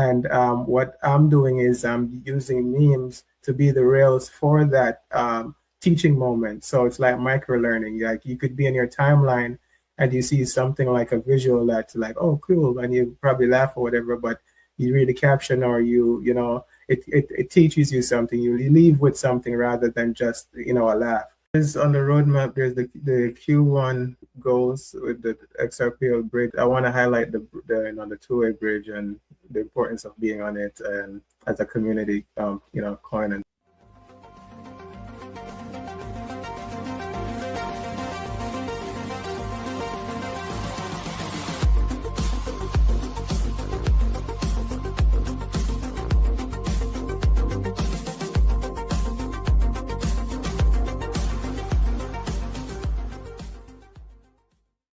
And what I'm doing is I'm using memes to be the rails for that teaching moment. So it's like micro learning. Like you could be in your timeline and you see something like a visual that's like, oh, cool, and you probably laugh or whatever, but you read the caption or it teaches you something. You leave with something rather than just a laugh. There's on the roadmap. There's the Q1 goals with the XRPL bridge. I want to highlight the two-way bridge and the importance of being on it and as a community, coin and.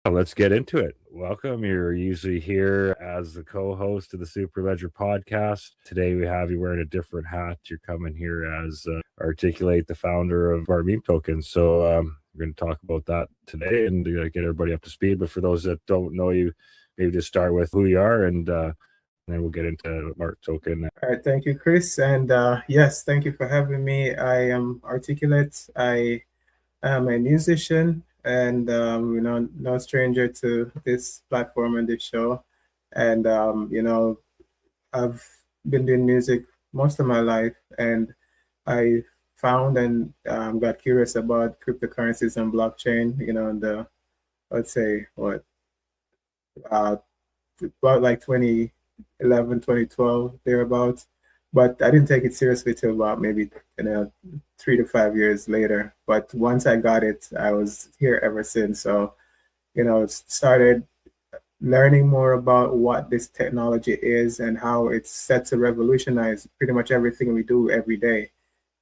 Let's get into it. Welcome. You're usually here as the co-host of the Superledger Podcast. Today we have you wearing a different hat. You're coming here as Articulate, the founder of our meme tokens. So we're going to talk about that today and get everybody up to speed. But for those that don't know you, maybe just start with who you are and then we'll get into MART token. All right. Thank you, Chris. And yes, thank you for having me. I am Articulate. I am a musician and no stranger to this platform and this show. And I've been doing music most of my life, and I found and got curious about cryptocurrencies and blockchain. Let's say about like 2011, 2012, thereabouts. But I didn't take it seriously till about maybe 3 to 5 years later. But once I got it, I was here ever since. So, started learning more about what this technology is and how it's set to revolutionize pretty much everything we do every day.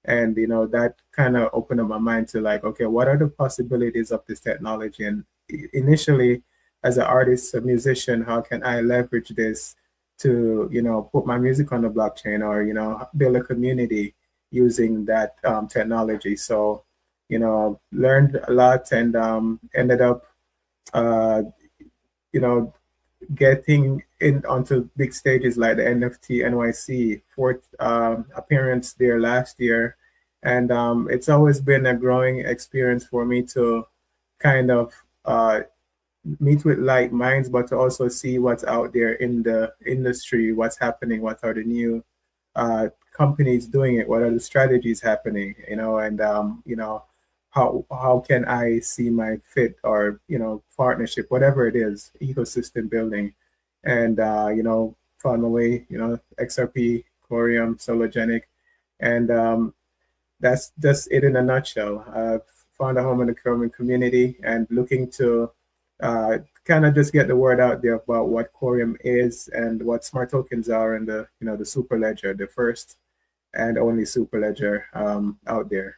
And, that kind of opened up my mind to like, okay, what are the possibilities of this technology? And initially, as an artist, a musician, how can I leverage this to put my music on the blockchain or build a community using that technology? So learned a lot and ended up getting in onto big stages like the NFT NYC, fourth appearance there last year. And it's always been a growing experience for me to kind of meet with like minds, but to also see what's out there in the industry, what's happening, what are the new companies doing it, what are the strategies happening, and how can I see my fit or partnership, whatever it is, ecosystem building, and found my way, XRP, Coreum, Sologenic, and that's just it in a nutshell. I've found a home in the Coreum community and looking to kind of just get the word out there about what Coreum is and what smart tokens are, and the Superledger, the first and only Superledger out there.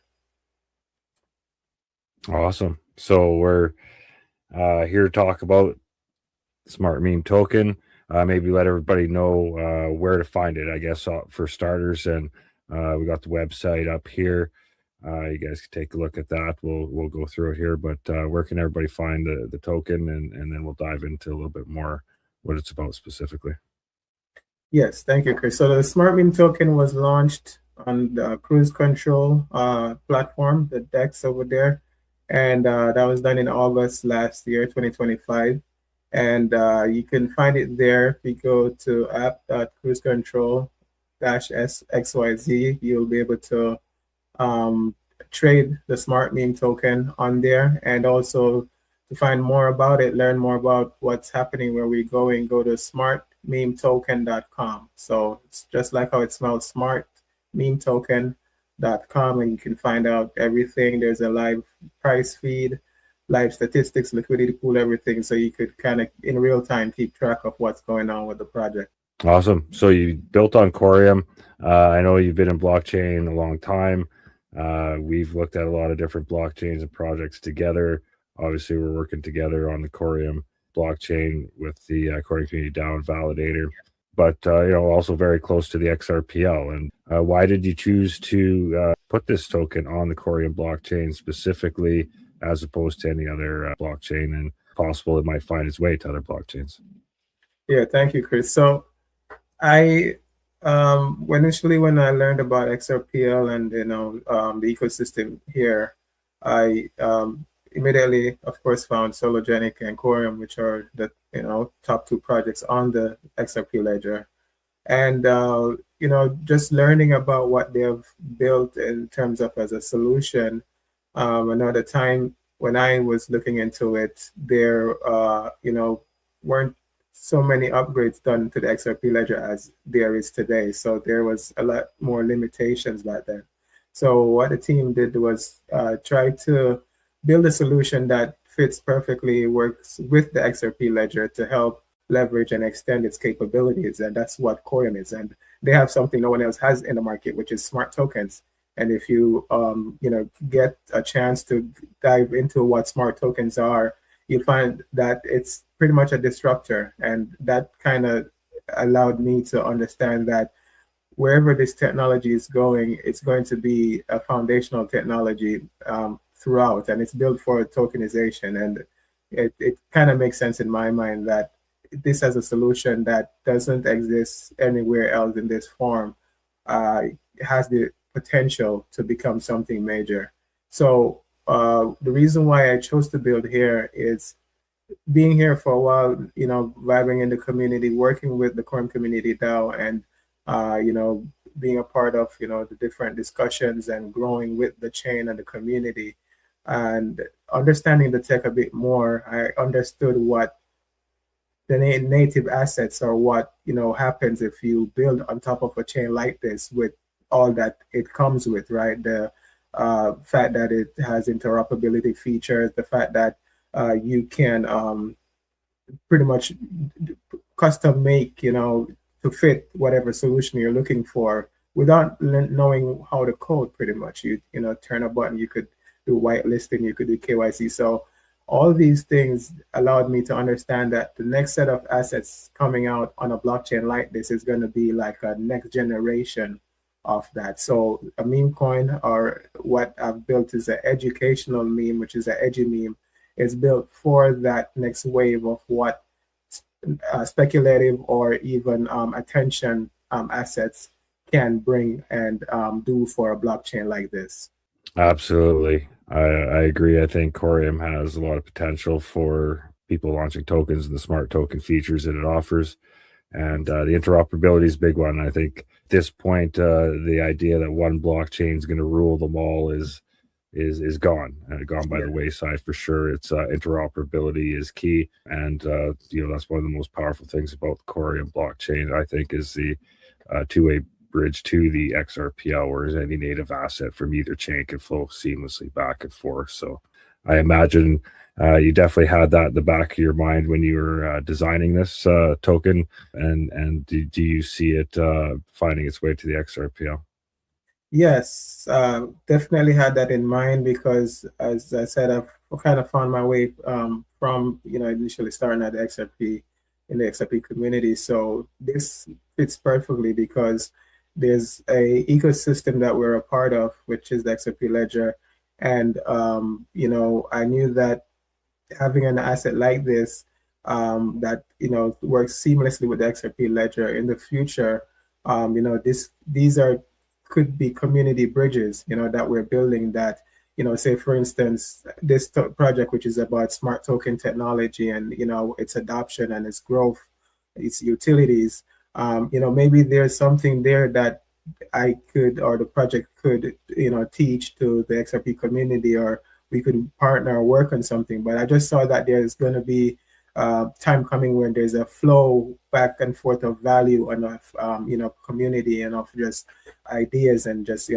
Awesome. So we're here to talk about Smart Meme Token. Maybe let everybody know where to find it, I guess, for starters. And we got the website up here. You guys can take a look at that. We'll go through it here, but where can everybody find the token, and then we'll dive into a little bit more what it's about specifically. Yes, thank you, Chris. So the Smart Meme Token was launched on the Cruise Control platform, the DEX over there, and that was done in August last year, 2025. And you can find it there. If you go to app.cruisecontrol-xyz, you'll be able to trade the Smart Meme token on there, and also to find more about it, learn more about what's happening, where we're going, go to smartmemetoken.com. So it's just like how it smells, smartmemetoken.com, and you can find out everything. There's a live price feed, live statistics, liquidity pool, everything. So you could kind of in real time keep track of what's going on with the project. Awesome. So you built on Coreum. I know you've been in blockchain a long time. We've looked at a lot of different blockchains and projects together. Obviously, we're working together on the Coreum blockchain with the Coreum Community DAO Validator, but also very close to the XRPL. And why did you choose to put this token on the Coreum blockchain specifically, as opposed to any other blockchain, and possible it might find its way to other blockchains? Yeah, thank you, Chris. So I initially when I learned about XRPL and the ecosystem here, I immediately, of course, found Sologenic and Coreum, which are the top two projects on the XRP ledger, and just learning about what they have built in terms of as a solution. I know at the time when I was looking into it, there weren't so many upgrades done to the XRP ledger as there is today. So there was a lot more limitations back then. So what the team did was try to build a solution that fits perfectly, works with the XRP ledger to help leverage and extend its capabilities. And that's what Coreum is. And they have something no one else has in the market, which is smart tokens. And if you get a chance to dive into what smart tokens are, you find that it's pretty much a disruptor. And that kind of allowed me to understand that wherever this technology is going, it's going to be a foundational technology throughout, and it's built for tokenization. And it kind of makes sense in my mind that this as a solution that doesn't exist anywhere else in this form has the potential to become something major. So the reason why I chose to build here is being here for a while, vibing in the community, working with the Coreum community now, and being a part of the different discussions and growing with the chain and the community, and understanding the tech a bit more. I understood what the native assets are, what happens if you build on top of a chain like this with all that it comes with, right? The fact that it has interoperability features, the fact that you can pretty much custom make, to fit whatever solution you're looking for without knowing how to code. Pretty much, you turn a button, you could do whitelisting, you could do KYC. So all these things allowed me to understand that the next set of assets coming out on a blockchain like this is going to be like a next generation of that. So a meme coin, or what I've built, is an educational meme, which is an edu-meme, is built for that next wave of what speculative or even attention assets can bring and do for a blockchain like this. Absolutely. I agree. I think Corium has a lot of potential for people launching tokens and the smart token features that it offers. And the interoperability is a big one. I think at this point, the idea that one blockchain is going to rule them all is gone by the wayside for sure. It's interoperability is key, and that's one of the most powerful things about the Coreum blockchain. I think is the two-way bridge to the XRPL, whereas any native asset from either chain can flow seamlessly back and forth. So I imagine you definitely had that in the back of your mind when you were designing this token, and do you see it finding its way to the XRPL? Yes, definitely had that in mind because, as I said, I've kind of found my way from initially starting at the XRP in the XRP community. So this fits perfectly because there's a ecosystem that we're a part of, which is the XRP ledger, and I knew that having an asset like this that works seamlessly with the XRP ledger in the future, these are could be community bridges, that we're building that, say for instance, this project, which is about smart token technology and, its adoption and its growth, its utilities, maybe there's something there that I could, or the project could, teach to the XRP community, or we could partner or work on something. But I just saw that there's going to be time coming when there's a flow back and forth of value and of community and of just ideas and just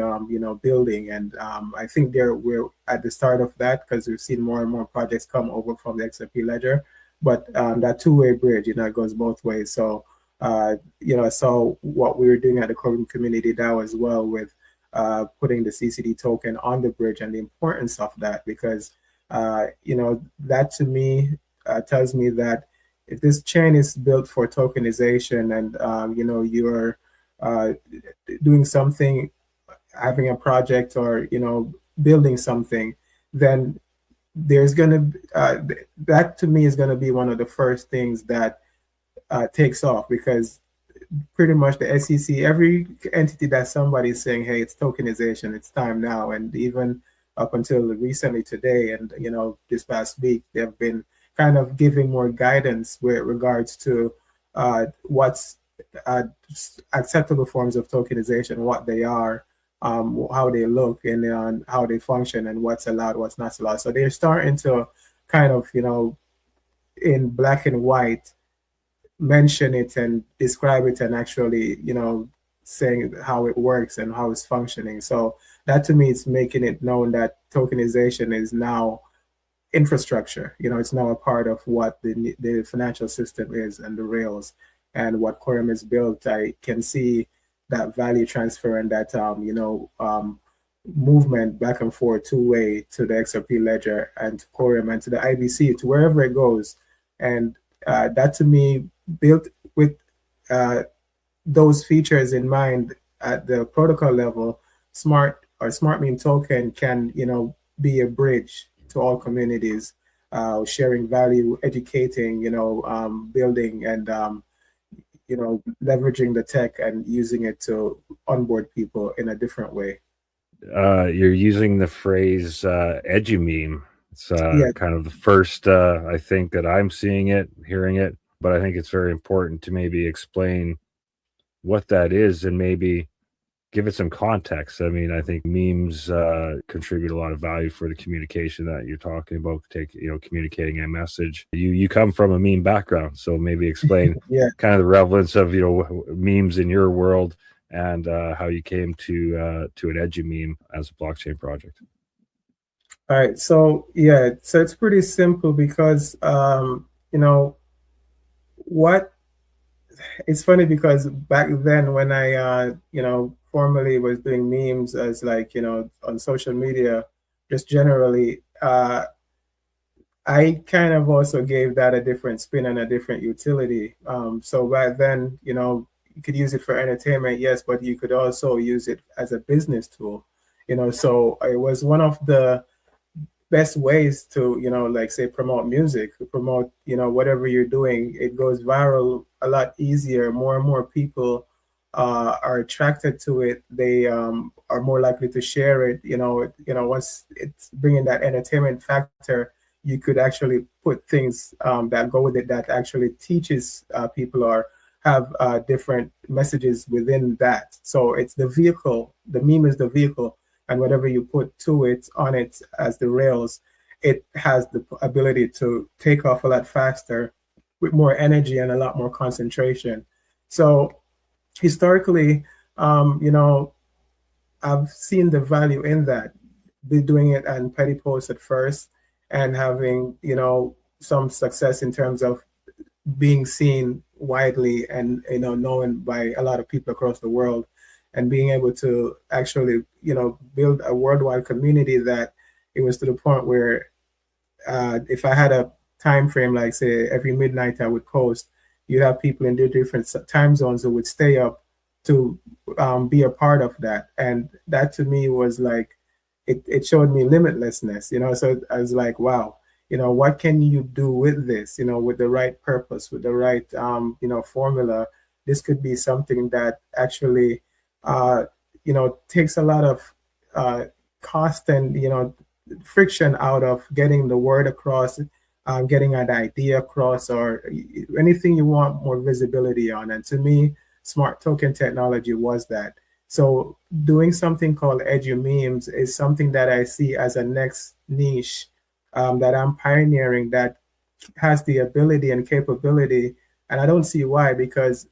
building. And I think we're at the start of that because we've seen more and more projects come over from the XRP ledger. But that two-way bridge, it goes both ways. So I saw what we were doing at the Coreum community DAO as well, with putting the CCD token on the bridge, and the importance of that, because that to me tells me that if this chain is built for tokenization and you're doing something, having a project, or building something, then there's gonna that to me is gonna be one of the first things that takes off, because pretty much the SEC, every entity that somebody is saying, hey, it's tokenization, it's time now. And even up until recently today and, this past week, they've been kind of giving more guidance with regards to what's uh, acceptable forms of tokenization, what they are, how they look, and how they function, and what's allowed, what's not allowed. So they're starting to kind of, in black and white, mention it and describe it and actually, saying how it works and how it's functioning. So that to me is making it known that tokenization is now infrastructure. It's now a part of what the financial system is and the rails and what Coreum is built. I can see that value transfer and that movement back and forth two-way to the XRP ledger and to Coreum and to the IBC, to wherever it goes. And that to me, built with those features in mind at the protocol level, smart meme token can be a bridge to all communities, sharing value, educating, building, and leveraging the tech and using it to onboard people in a different way. You're using the phrase edu-meme. It's Yeah. kind of the first, I think, that I'm seeing it, hearing it, but I think it's very important to maybe explain what that is and maybe give it some context. I mean, I think memes contribute a lot of value for the communication that you're talking about, communicating a message. You come from a meme background, so maybe explain Yeah. kind of the relevance of memes in your world and how you came to an edu-meme as a blockchain project. All right. So it's pretty simple because what it's funny because back then when I formerly was doing memes as like on social media, just generally, I kind of also gave that a different spin and a different utility. So back then, you could use it for entertainment, yes, but you could also use it as a business tool. So it was one of the best ways to like say promote music, promote whatever you're doing. It goes viral a lot easier. More and more people are attracted to it. They are more likely to share it. Once it's bringing that entertainment factor, you could actually put things that go with it that actually teaches people or have different messages within that. So it's the vehicle. The meme is the vehicle, and whatever you put to it, on it as the rails, it has the ability to take off a lot faster with more energy and a lot more concentration. So historically, I've seen the value in that. Be doing it on petty posts at first and having, some success in terms of being seen widely and, known by a lot of people across the world, and being able to actually, build a worldwide community that it was to the point where if I had a time frame, like say every midnight I would post, you have people in the different time zones who would stay up to be a part of that. And that to me was like, it showed me limitlessness, so I was like, wow, what can you do with this, with the right purpose, with the right, formula. This could be something that actually, takes a lot of cost and, friction out of getting the word across, getting an idea across, or anything you want more visibility on. And to me, smart token technology was that. So doing something called edu-memes is something that I see as a next niche that I'm pioneering, that has the ability and capability. And I don't see why, because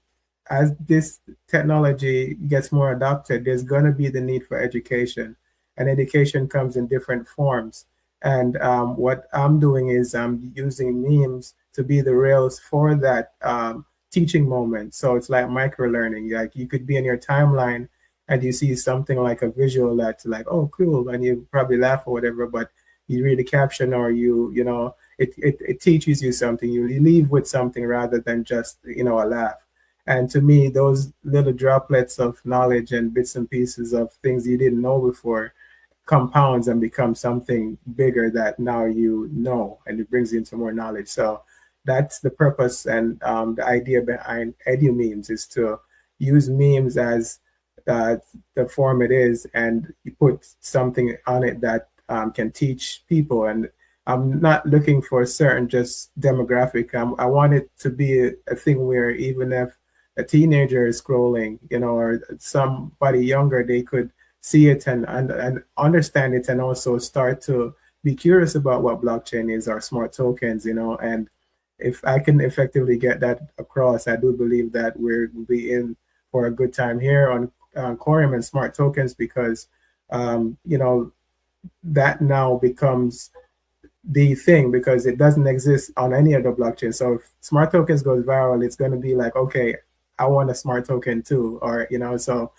as this technology gets more adopted, there's going to be the need for education. And education comes in different forms. And what I'm doing is I'm using memes to be the rails for that teaching moment. So it's like micro learning. Like you could be in your timeline and you see something like a visual that's like, oh, cool, and you probably laugh or whatever, but you read the caption or it teaches you something. You leave with something rather than just a laugh. And to me, those little droplets of knowledge and bits and pieces of things you didn't know before compounds and become something bigger that now and it brings you into more knowledge. So that's the purpose and the idea behind edu-memes is to use memes as uh, the form it is, and you put something on it that can teach people. And I'm not looking for a certain just demographic. I want it to be a thing where even if a teenager is scrolling, or somebody younger, they could see it and understand it, and also start to be curious about what blockchain is or smart tokens, and if I can effectively get that across, I do believe that we're be in for a good time here on Coreum and smart tokens, because that now becomes the thing, because it doesn't exist on any other blockchain. So if smart tokens goes viral, it's going to be like, okay, I want a smart token too, or so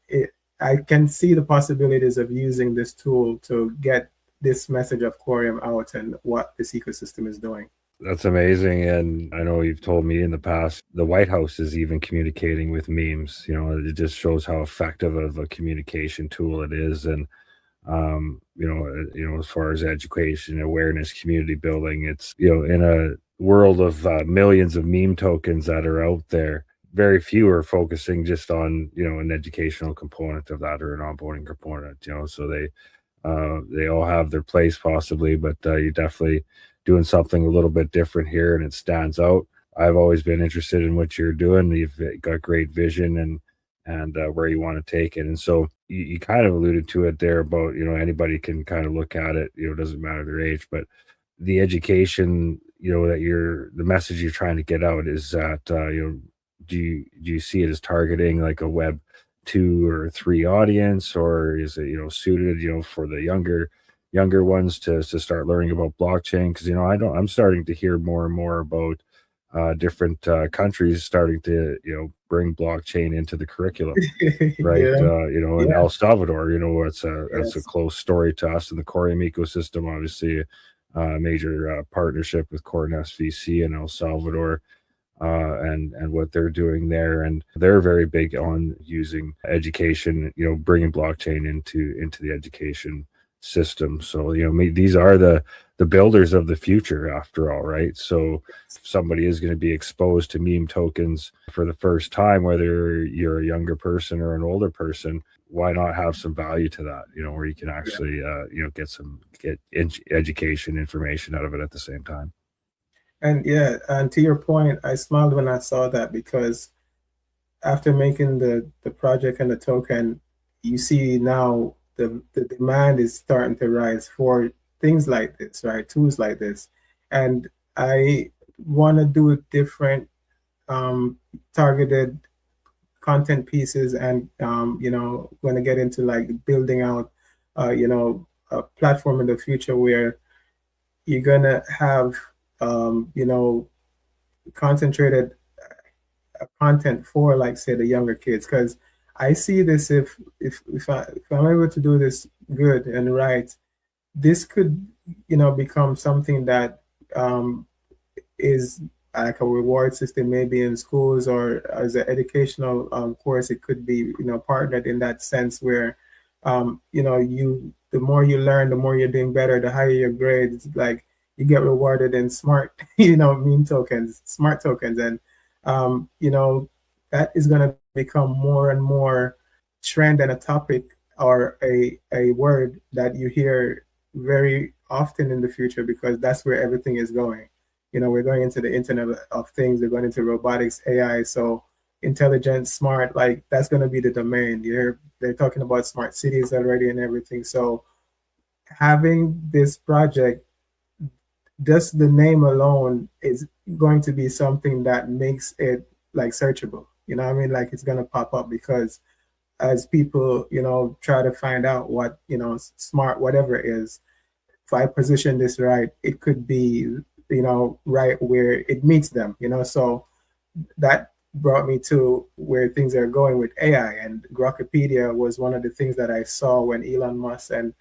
it, I can see the possibilities of using this tool to get this message of Coreum out and what this ecosystem is doing. That's amazing. And I know you've told me in the past, the White House is even communicating with memes. It just shows how effective of a communication tool it is. And, as far as education, awareness, community building, it's, in a world of millions of meme tokens that are out there, very few are focusing just on, an educational component of that or an onboarding component, so they all have their place possibly, but you definitely doing something a little bit different here, and it stands out. I've always been interested in what you're doing. You've got great vision and where you want to take it. And so you kind of alluded to it there about, anybody can kind of look at it, it doesn't matter their age, but the education, that the message you're trying to get out is that, do you see it as targeting like a web 2 or 3 audience, or is it, suited, for the younger ones to start learning about blockchain? Because I'm starting to hear more and more about different countries starting to bring blockchain into the curriculum, right? Yeah. In Yeah. El Salvador, it's a Yes. close story to us in the Coreum ecosystem. Obviously, major partnership with Coreum SVC in El Salvador. And what they're doing there, and they're very big on using education, bringing blockchain into the education system. So these are the builders of the future, after all, right? So if somebody is going to be exposed to meme tokens for the first time, whether you're a younger person or an older person, why not have some value to that, where you can actually get education information out of it at the same time. And yeah, and to your point, I smiled when I saw that, because after making the project and the token, you see now the demand is starting to rise for things like this, right? Tools like this. And I want to do different targeted content pieces, and going to get into like building out a platform in the future where you're going to have concentrated content for, like, say, the younger kids, because I see this, if I'm able to do this good and right, this could become something that is like a reward system, maybe in schools, or as an educational course. It could be partnered in that sense, where you the more you learn, the more you're doing better, the higher your grades, like you get rewarded in smart meme tokens, smart tokens. And that is going to become more and more trend and a topic, or a word that you hear very often in the future, because that's where everything is going. We're going into the Internet of Things, we're going into robotics, AI. So intelligent, smart, like that's going to be the domain. They're talking about smart cities already and everything. So having this project, just the name alone is going to be something that makes it like searchable. You know what I mean? Like it's going to pop up, because as people, try to find out what, smart, whatever it is, if I position this right, it could be, right where it meets them, So that brought me to where things are going with AI. And Grokpedia was one of the things that I saw when Elon Musk and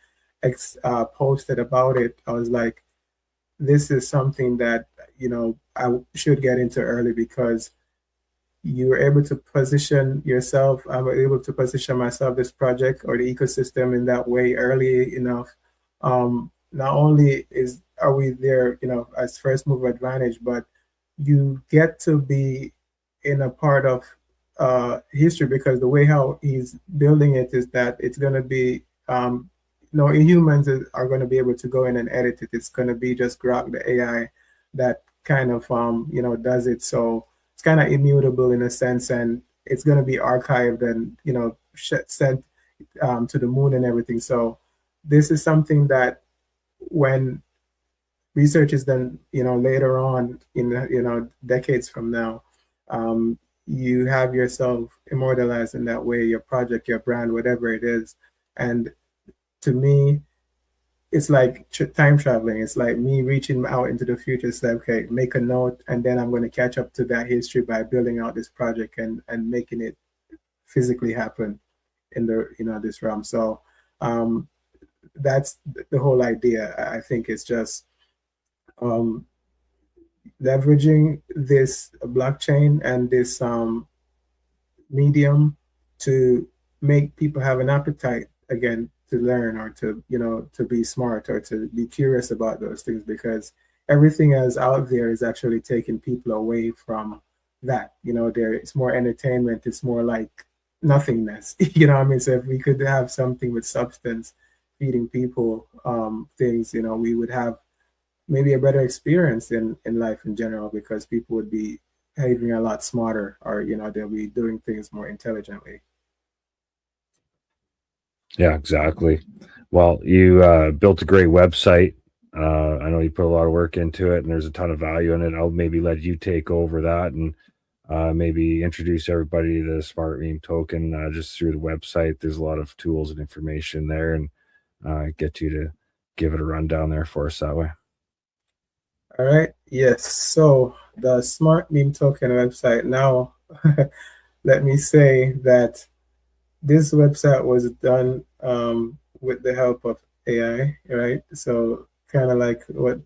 X posted about it. I was like, this is something that, I should get into early, because you were able to position yourself. I'm able to position myself, this project or the ecosystem, in that way early enough. Not only are we there, as first mover advantage, but you get to be in a part of history, because the way how he's building it is that it's going to be no humans are going to be able to go in and edit it. It's going to be just Grok, the AI, that kind of does it. So it's kind of immutable in a sense, and it's going to be archived and sent to the moon and everything. So this is something that when research is done, later on in decades from now, um, you have yourself immortalized in that way, your project, your brand, whatever it is. And to me, it's like time traveling. It's like me reaching out into the future. It's like, okay, make a note, and then I'm going to catch up to that history by building out this project and making it physically happen in the this realm. So that's the whole idea. I think it's just um, leveraging this blockchain and this medium to make people have an appetite again to learn, or to to be smart, or to be curious about those things, because everything else out there is actually taking people away from that. There it's more entertainment, it's more like nothingness. What I mean? So if we could have something with substance feeding people things, we would have maybe a better experience in life in general, because people would be behaving a lot smarter, or they'll be doing things more intelligently. Yeah, exactly. Well, you built a great website. I know you put a lot of work into it, and there's a ton of value in it. I'll maybe let you take over that and maybe introduce everybody to the Smart Meme token just through the website. There's a lot of tools and information there, and get you to give it a rundown there for us that way. All right. Yes. So the Smart Meme Token website. Now, let me say that this website was done with the help of AI, right? So kind of like what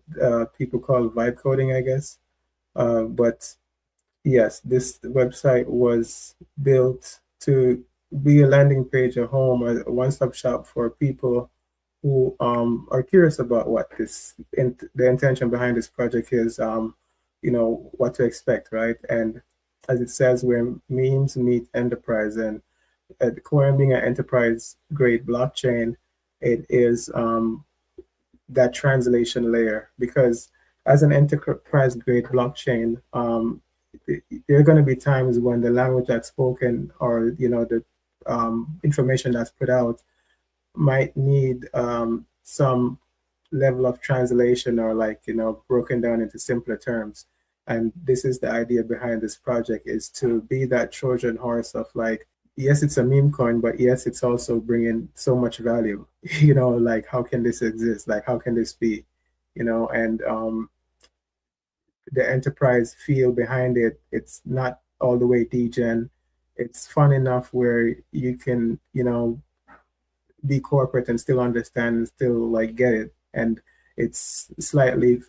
people call vibe coding, I guess. But yes, this website was built to be a landing page, a home, a one-stop shop for people who are curious about what the intention behind this project is, what to expect, right? And as it says, where memes meet enterprise, and at Coreum being an enterprise grade blockchain, it is that translation layer, because as an enterprise grade blockchain, there are going to be times when the language that's spoken, or the information that's put out, might need some level of translation, or like broken down into simpler terms. And this is the idea behind this project, is to be that Trojan horse of like, yes, it's a meme coin, but yes, it's also bringing so much value. Like, how can this exist? Like, how can this be? And the enterprise feel behind it, it's not all the way degen. It's fun enough where you can be corporate and still understand and still like get it. And it's slightly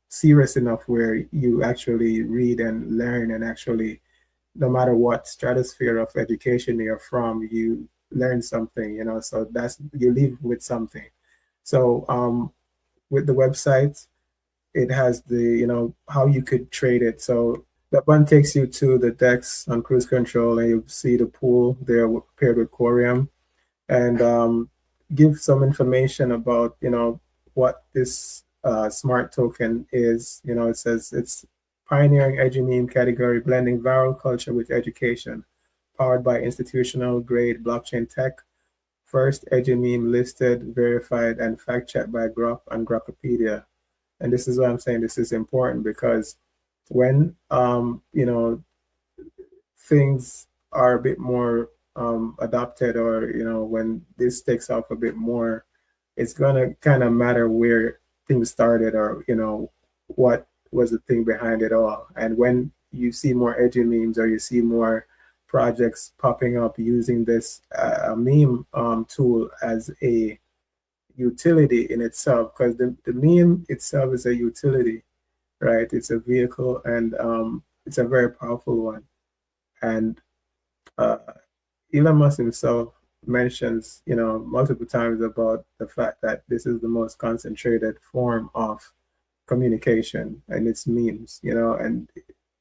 serious enough where you actually read and learn, and actually, no matter what stratosphere of education you're from, you learn something. So that's, you leave with something. So with the website, it has the how you could trade it. So that one takes you to the DEX on cruise control, and you see the pool there paired with Coreum, and give some information about what this smart token is. It says it's pioneering edu-meme category, blending viral culture with education, powered by institutional grade blockchain tech. First edu-meme listed, verified, and fact-checked by Grok and Grokopedia. And this is why I'm saying this is important, because when things are a bit more adopted, or when this takes off a bit more, it's gonna kind of matter where things started, or what was the thing behind it all. And when you see more edu-memes, or you see more projects popping up using this meme tool as a utility in itself, because the meme itself is a utility, right? It's a vehicle, and it's a very powerful one. And uh, Elon Musk himself mentions, multiple times about the fact that this is the most concentrated form of communication, and it's memes, and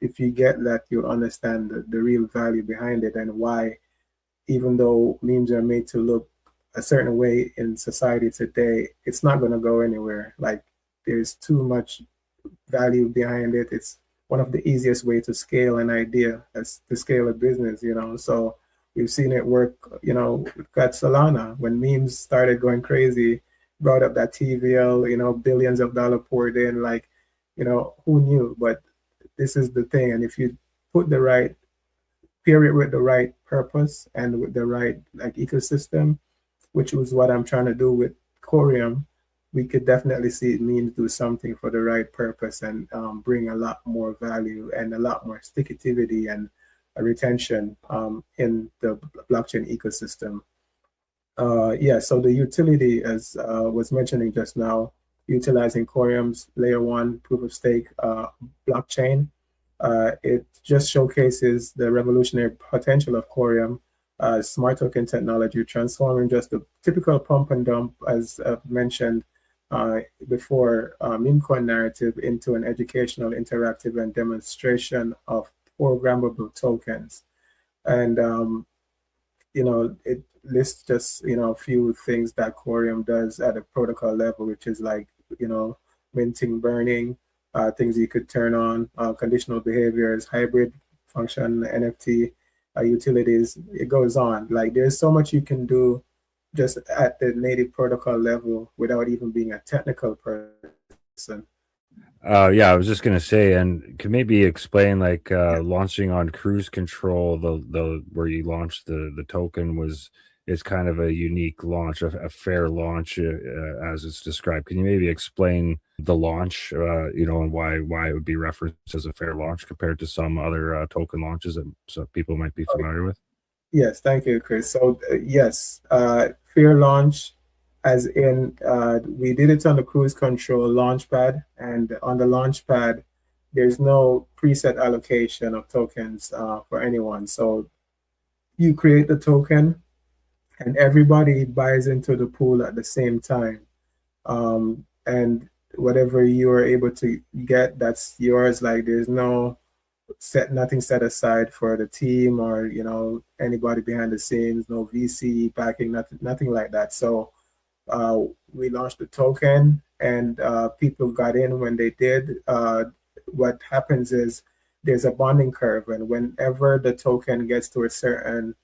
if you get that, you'll understand the real value behind it, and why, even though memes are made to look a certain way in society today, it's not going to go anywhere. Like, there's too much value behind it. It's one of the easiest way to scale an idea, as to scale a business. So we've seen it work, at Solana when memes started going crazy, brought up that TVL, billions of dollars poured in. Like, who knew? But this is the thing. And if you put the right pair it with the right purpose and with the right like ecosystem, which was what I'm trying to do with Coreum, we could definitely see it means do something for the right purpose, and bring a lot more value and a lot more stickativity and retention in the blockchain ecosystem. Yeah, so the utility, as was mentioning just now, utilizing Coreum's layer one proof of stake blockchain, it just showcases the revolutionary potential of Coreum smart token technology, transforming just the typical pump and dump, as I've mentioned before, meme coin narrative into an educational, interactive, and demonstration of programmable tokens. And it lists just a few things that Coreum does at a protocol level, which is like minting, burning, things you could turn on, conditional behaviors, hybrid function, NFT, utilities. It goes on. Like, there's so much you can do just at the native protocol level without even being a technical person. Yeah, I was just gonna say, and can maybe explain like launching on cruise control, the where you launched the token is kind of a unique launch, a fair launch as it's described. Can you maybe explain the launch, and why it would be referenced as a fair launch compared to some other token launches that so people might be familiar with? Yes, thank you, Chris. So yes, fair launch, as in we did it on the cruise control launchpad, and on the launchpad, there's no preset allocation of tokens for anyone. So you create the token, and everybody buys into the pool at the same time. And whatever you are able to get, that's yours. Like, there's nothing set aside for the team, or anybody behind the scenes, no VC backing, nothing like that. So we launched the token, and people got in when they did. What happens is there's a bonding curve, and whenever the token gets to a certain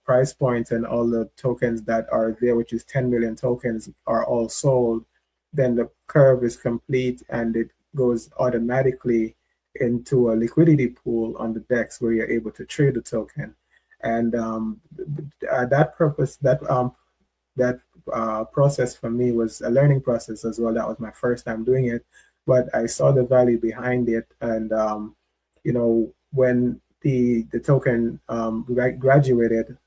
price point, and all the tokens that are there, which is 10 million tokens, are all sold, then the curve is complete, and it goes automatically into a liquidity pool on the DEX, where you're able to trade the token. And that process for me was a learning process as well. That was my first time doing it, but I saw the value behind it. And when the token graduated,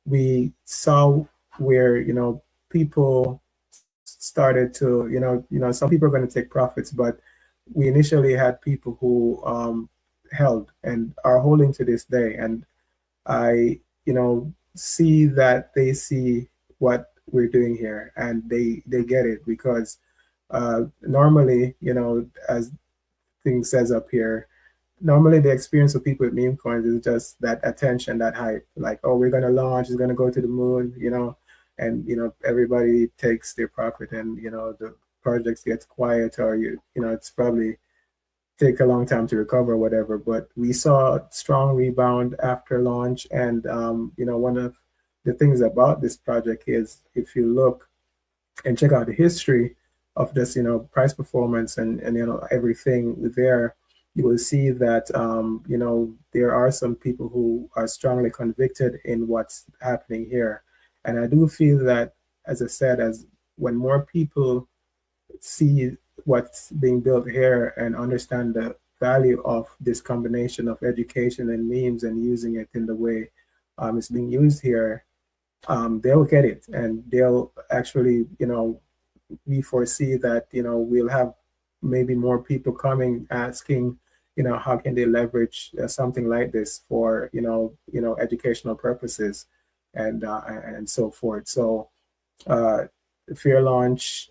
we saw where people started to some people are going to take profits, but we initially had people who held and are holding to this day. And I see that they see what we're doing here, and they get it, because normally, as thing says up here, normally the experience of people with meme coins is just that attention, that hype, like, oh, we're going to launch, it's going to go to the moon, and everybody takes their profit, and the projects get quiet, or it's probably take a long time to recover or whatever. But we saw strong rebound after launch. And one of the things about this project is, if you look and check out the history of this price performance and everything there, you will see that there are some people who are strongly convicted in what's happening here. And I do feel that, as I said, as when more people see what's being built here and understand the value of this combination of education and memes, and using it in the way it's being used here, they'll get it, and they'll actually, we foresee that we'll have maybe more people coming asking, how can they leverage something like this for educational purposes, and so forth. So fair launch.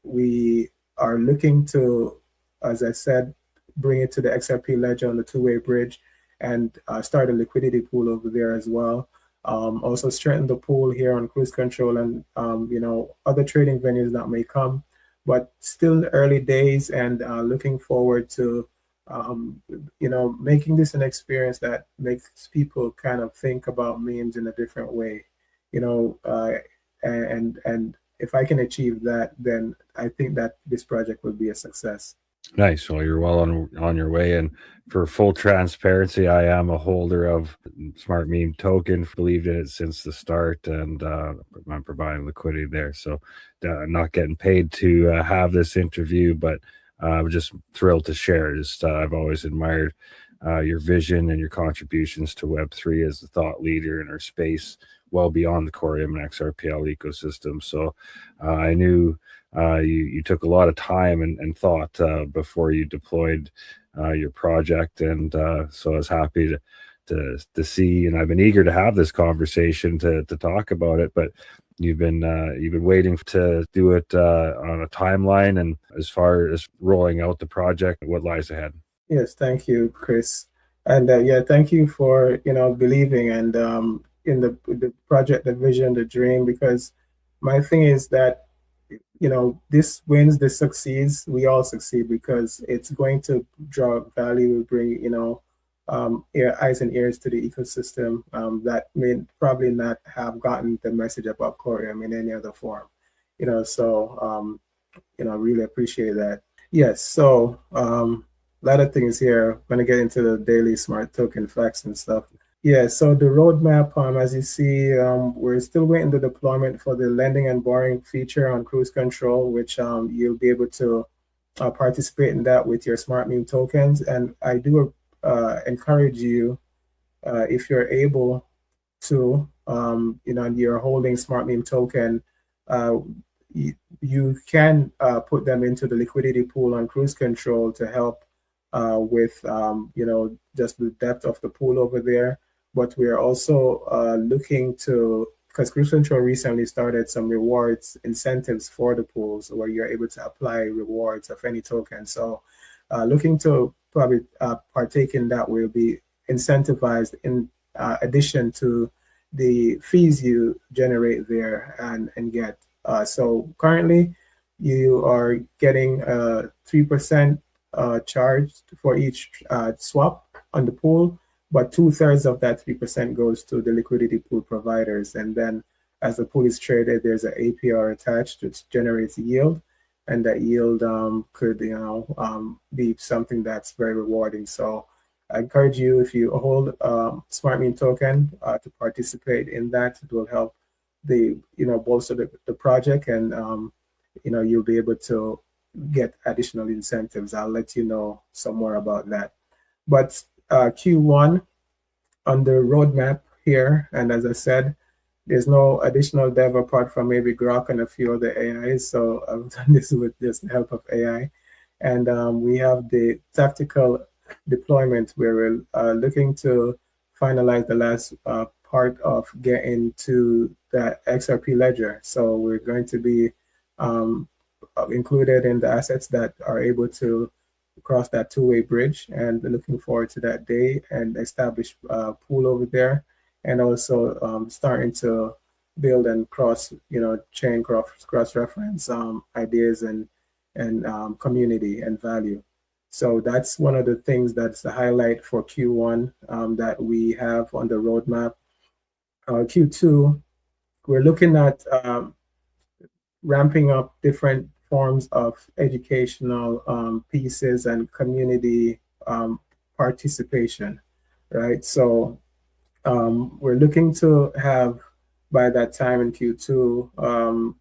We are looking to, as I said, bring it to the XRP ledger on the two-way bridge and start a liquidity pool over there as well. Also strengthen the pool here on cruise control and other trading venues that may come, but still early days, and looking forward to making this an experience that makes people kind of think about memes in a different way, and if I can achieve that, then I think that this project will be a success. Nice. Well, you're well on your way. And for full transparency, I am a holder of Smart Meme token. Believed in it since the start, and I'm providing liquidity there. So, not getting paid to have this interview, but I'm just thrilled to share. Just I've always admired your vision and your contributions to Web3 as the thought leader in our space, well beyond the Coreum and XRPL ecosystem. So, I knew. You took a lot of time and thought before you deployed your project, and so I was happy to see, and I've been eager to have this conversation to talk about it. But you've been waiting to do it on a timeline, and as far as rolling out the project, what lies ahead? Yes, thank you, Chris, and thank you for believing and in the project, the vision, the dream. Because my thing is that this wins, this succeeds, we all succeed, because it's going to draw value, bring, eyes and ears to the ecosystem that may probably not have gotten the message about Coreum in any other form, so, really appreciate that. Yes, so a lot of things here. I'm going to get into the daily smart token facts and stuff. Yeah, so the roadmap, as you see, we're still waiting the deployment for the lending and borrowing feature on cruise control, which you'll be able to participate in that with your smart meme tokens. And I do encourage you, if you're able to, you're holding smart meme token, you can put them into the liquidity pool on cruise control to help with, just the depth of the pool over there. But we are also looking to, because cruise control recently started some rewards incentives for the pools where you're able to apply rewards of any token. So looking to probably partake in that will be incentivized in addition to the fees you generate there and get. So currently you are getting 3% charged for each swap on the pool, but 2/3 of that 3% goes to the liquidity pool providers. And then as the pool is traded, there's an APR attached which generates yield, and that yield could be something that's very rewarding. So I encourage you, if you hold smart meme token, to participate in that. It will help the bolster the project, and you'll be able to get additional incentives. I'll let you know some more about that. But Q1 on the roadmap here, and as I said, there's no additional dev apart from maybe Grok and a few other AIs. So I've done this with just the help of AI. And we have the tactical deployment where we're looking to finalize the last part of getting to that XRP ledger. So we're going to be included in the assets that are able to cross that two-way bridge, and looking forward to that day and establish a pool over there, and also starting to build and chain cross-reference ideas and community and value. So that's one of the things that's the highlight for Q1 that we have on the roadmap. Q2, we're looking at ramping up different forms of educational pieces and community participation, right? So we're looking to have, by that time in Q2,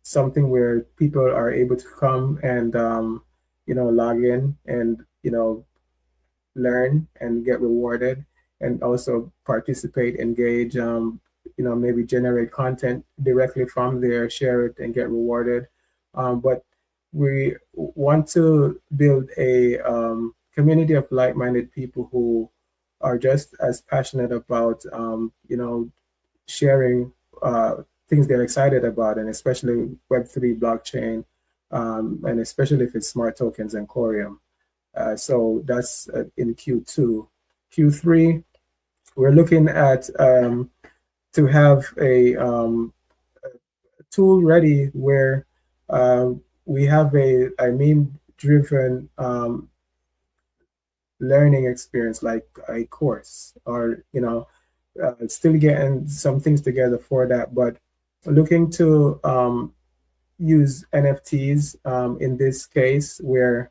something where people are able to come and log in and learn and get rewarded, and also participate, engage, maybe generate content directly from there, share it and get rewarded. But we want to build a community of like-minded people who are just as passionate about sharing things they're excited about, and especially Web3 blockchain, and especially if it's smart tokens and Coreum. So that's in Q2. Q3, we're looking at to have a tool ready where we have a meme-driven learning experience, like a course, or still getting some things together for that, but looking to use NFTs in this case, where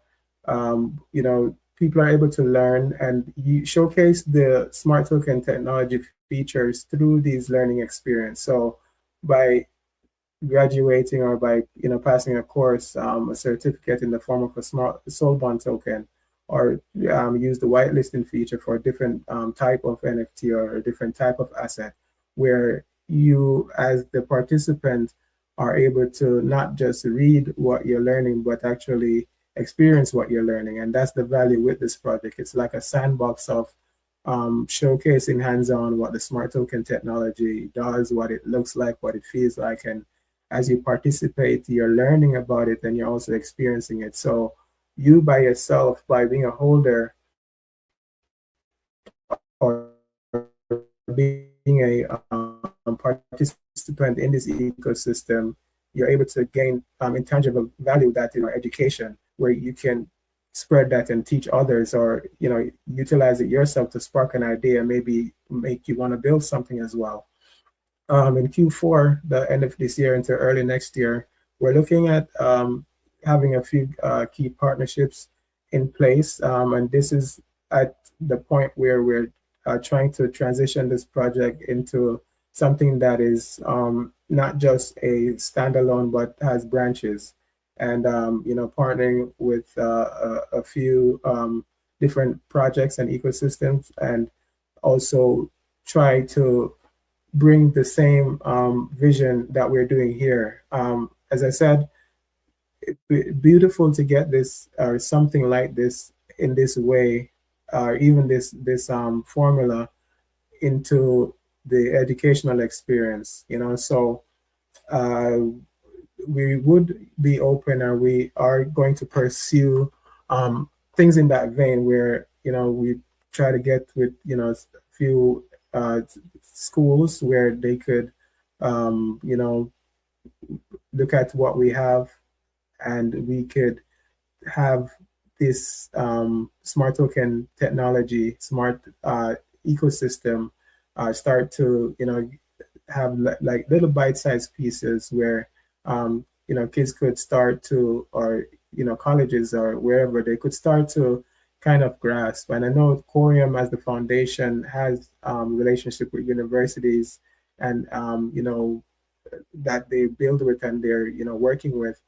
people are able to learn and you showcase the smart token technology features through these learning experience. So by graduating, or by passing a course, a certificate in the form of a smart soul bond token, or use the whitelisting feature for a different type of NFT or a different type of asset, where you as the participant are able to not just read what you're learning, but actually experience what you're learning. And that's the value with this project. It's like a sandbox of showcasing hands-on what the smart token technology does, what it looks like, what it feels like. And as you participate, you're learning about it and you're also experiencing it. So you by yourself, by being a holder or being a participant in this ecosystem, you're able to gain intangible value that in our education, where you can spread that and teach others, or utilize it yourself to spark an idea, maybe make you want to build something as well. In Q4, the end of this year into early next year, we're looking at having a few key partnerships in place. And this is at the point where we're trying to transition this project into something that is not just a standalone, but has branches. And, partnering with a few different projects and ecosystems, and also try to bring the same vision that we're doing here. As I said, it's beautiful to get this or something like this in this way, or even this formula into the educational experience. So we would be open, or we are going to pursue things in that vein, where we try to get with a few schools where they could look at what we have, and we could have this smart token technology, smart ecosystem start to have like little bite-sized pieces where kids could start to, or colleges or wherever, they could start to kind of grasp. And I know Coreum as the foundation has relationship with universities, and that they build with and they're working with.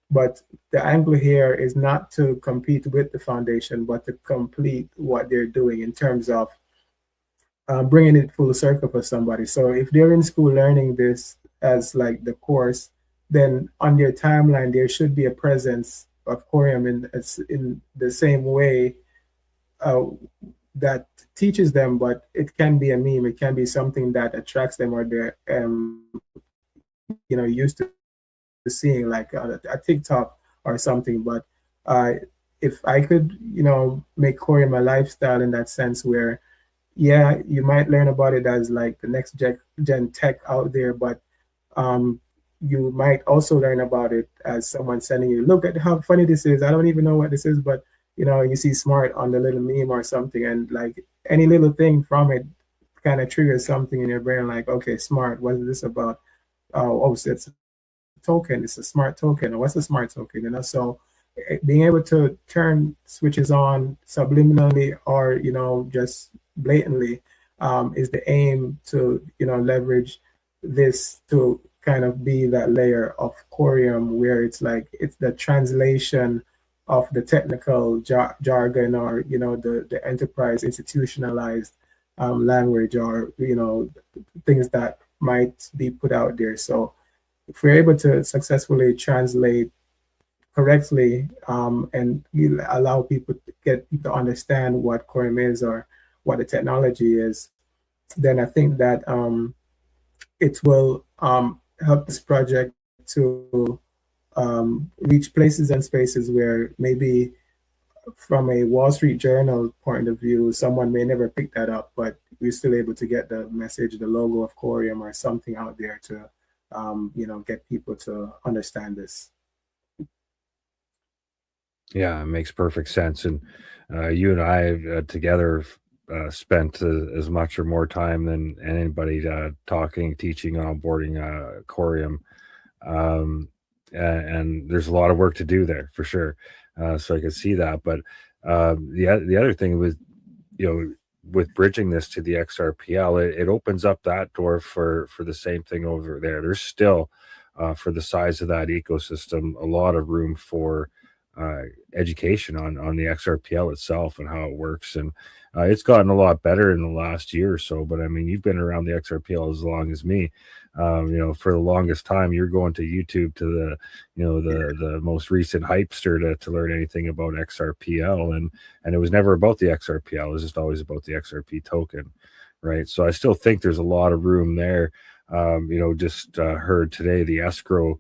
But the angle here is not to compete with the foundation, but to complete what they're doing in terms of bringing it full circle for somebody. So if they're in school learning this as like the course, then on their timeline there should be a presence of Coreum in the same way that teaches them, but it can be a meme. It can be something that attracts them, or they're used to seeing, like a TikTok or something. But if I could make Coreum a lifestyle in that sense, where you might learn about it as like the next gen tech out there, but you might also learn about it as someone sending you, look at how funny this is. I don't even know what this is, but you see smart on the little meme or something, and like any little thing from it kind of triggers something in your brain, like, okay, smart, what is this about? So it's a token, it's a smart token, or what's a smart token? So being able to turn switches on subliminally, or just blatantly, is the aim, to leverage this to kind of be that layer of Coreum, where it's like it's the translation of the technical jargon, or the enterprise institutionalized language, or things that might be put out there. So if we're able to successfully translate correctly, and allow people to understand what Coreum is, or what the technology is, then I think that it will help this project to reach places and spaces where maybe from a Wall Street Journal point of view, someone may never pick that up, but we're still able to get the message, the logo of Coreum or something out there to, get people to understand this. Yeah, it makes perfect sense. And you and I together spent as much or more time than anybody talking, teaching, onboarding Corium. And there's a lot of work to do there for sure. So I can see that. But the other thing was, with bridging this to the XRPL, it opens up that door for the same thing over there. There's still, for the size of that ecosystem, a lot of room for education on the XRPL itself and how it works. And it's gotten a lot better in the last year or so. But I mean, you've been around the XRPL as long as me. For the longest time, you're going to YouTube to the most recent hypester to learn anything about XRPL, and it was never about the XRPL. It was just always about the XRP token, right? So I still think there's a lot of room there. Just heard today the escrow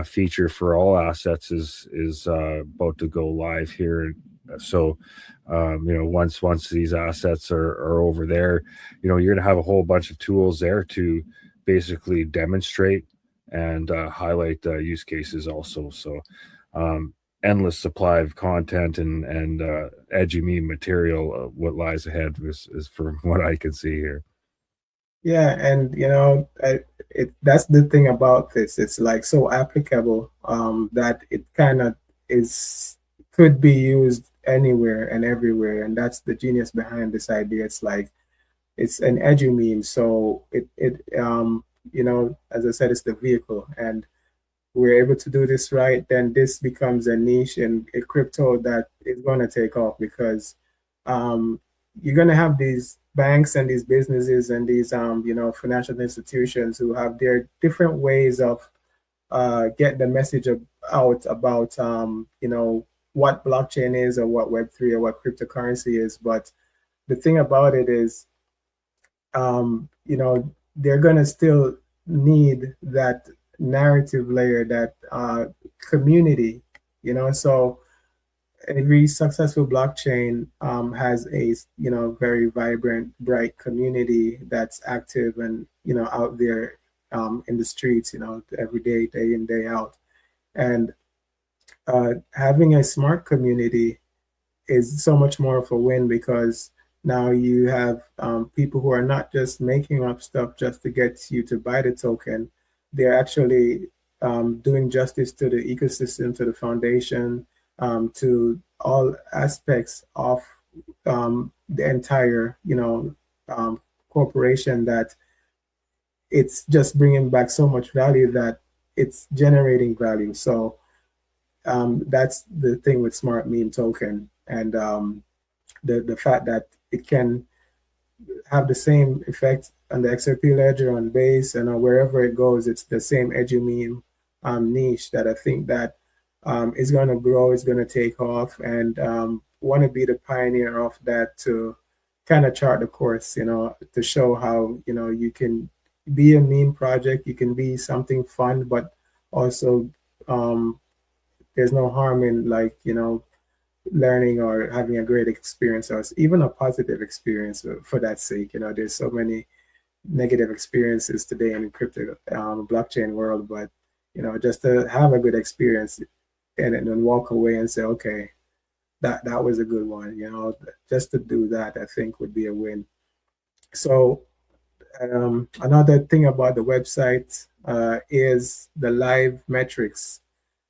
feature for all assets is about to go live here. So, once these assets are over there, you're going to have a whole bunch of tools there to basically demonstrate and highlight use cases also. So, endless supply of content and edu-meme material. What lies ahead is from what I can see here. Yeah, and that's the thing about this. It's like so applicable that it kind of could be used anywhere and everywhere, and that's the genius behind this idea. It's like it's an edu meme, so as I said, it's the vehicle, and we're able to do this right, then this becomes a niche in a crypto that is going to take off because you're going to have these banks and these businesses and these financial institutions who have their different ways of getting the message out about what blockchain is or what Web3 or what cryptocurrency is. But the thing about it is, they're going to still need that narrative layer, that community, so every successful blockchain has a very vibrant, bright community that's active and out there in the streets, every day, day in, day out. And having a smart community is so much more of a win because now you have people who are not just making up stuff just to get you to buy the token. They're actually doing justice to the ecosystem, to the foundation, to all aspects of the entire, corporation, that it's just bringing back so much value that it's generating value. So that's the thing with Smart Meme Token, and the fact that it can have the same effect on the XRP ledger, on base, and wherever it goes, it's the same edu meme niche that I think that is going to grow, is going to take off, and want to be the pioneer of that to kind of chart the course, to show how, you can be a meme project, you can be something fun, but also there's no harm in learning or having a great experience or even a positive experience for that sake. There's so many negative experiences today in the crypto blockchain world, but just to have a good experience and then walk away and say, okay, that was a good one. Just to do that, I think would be a win. So another thing about the website is the live metrics.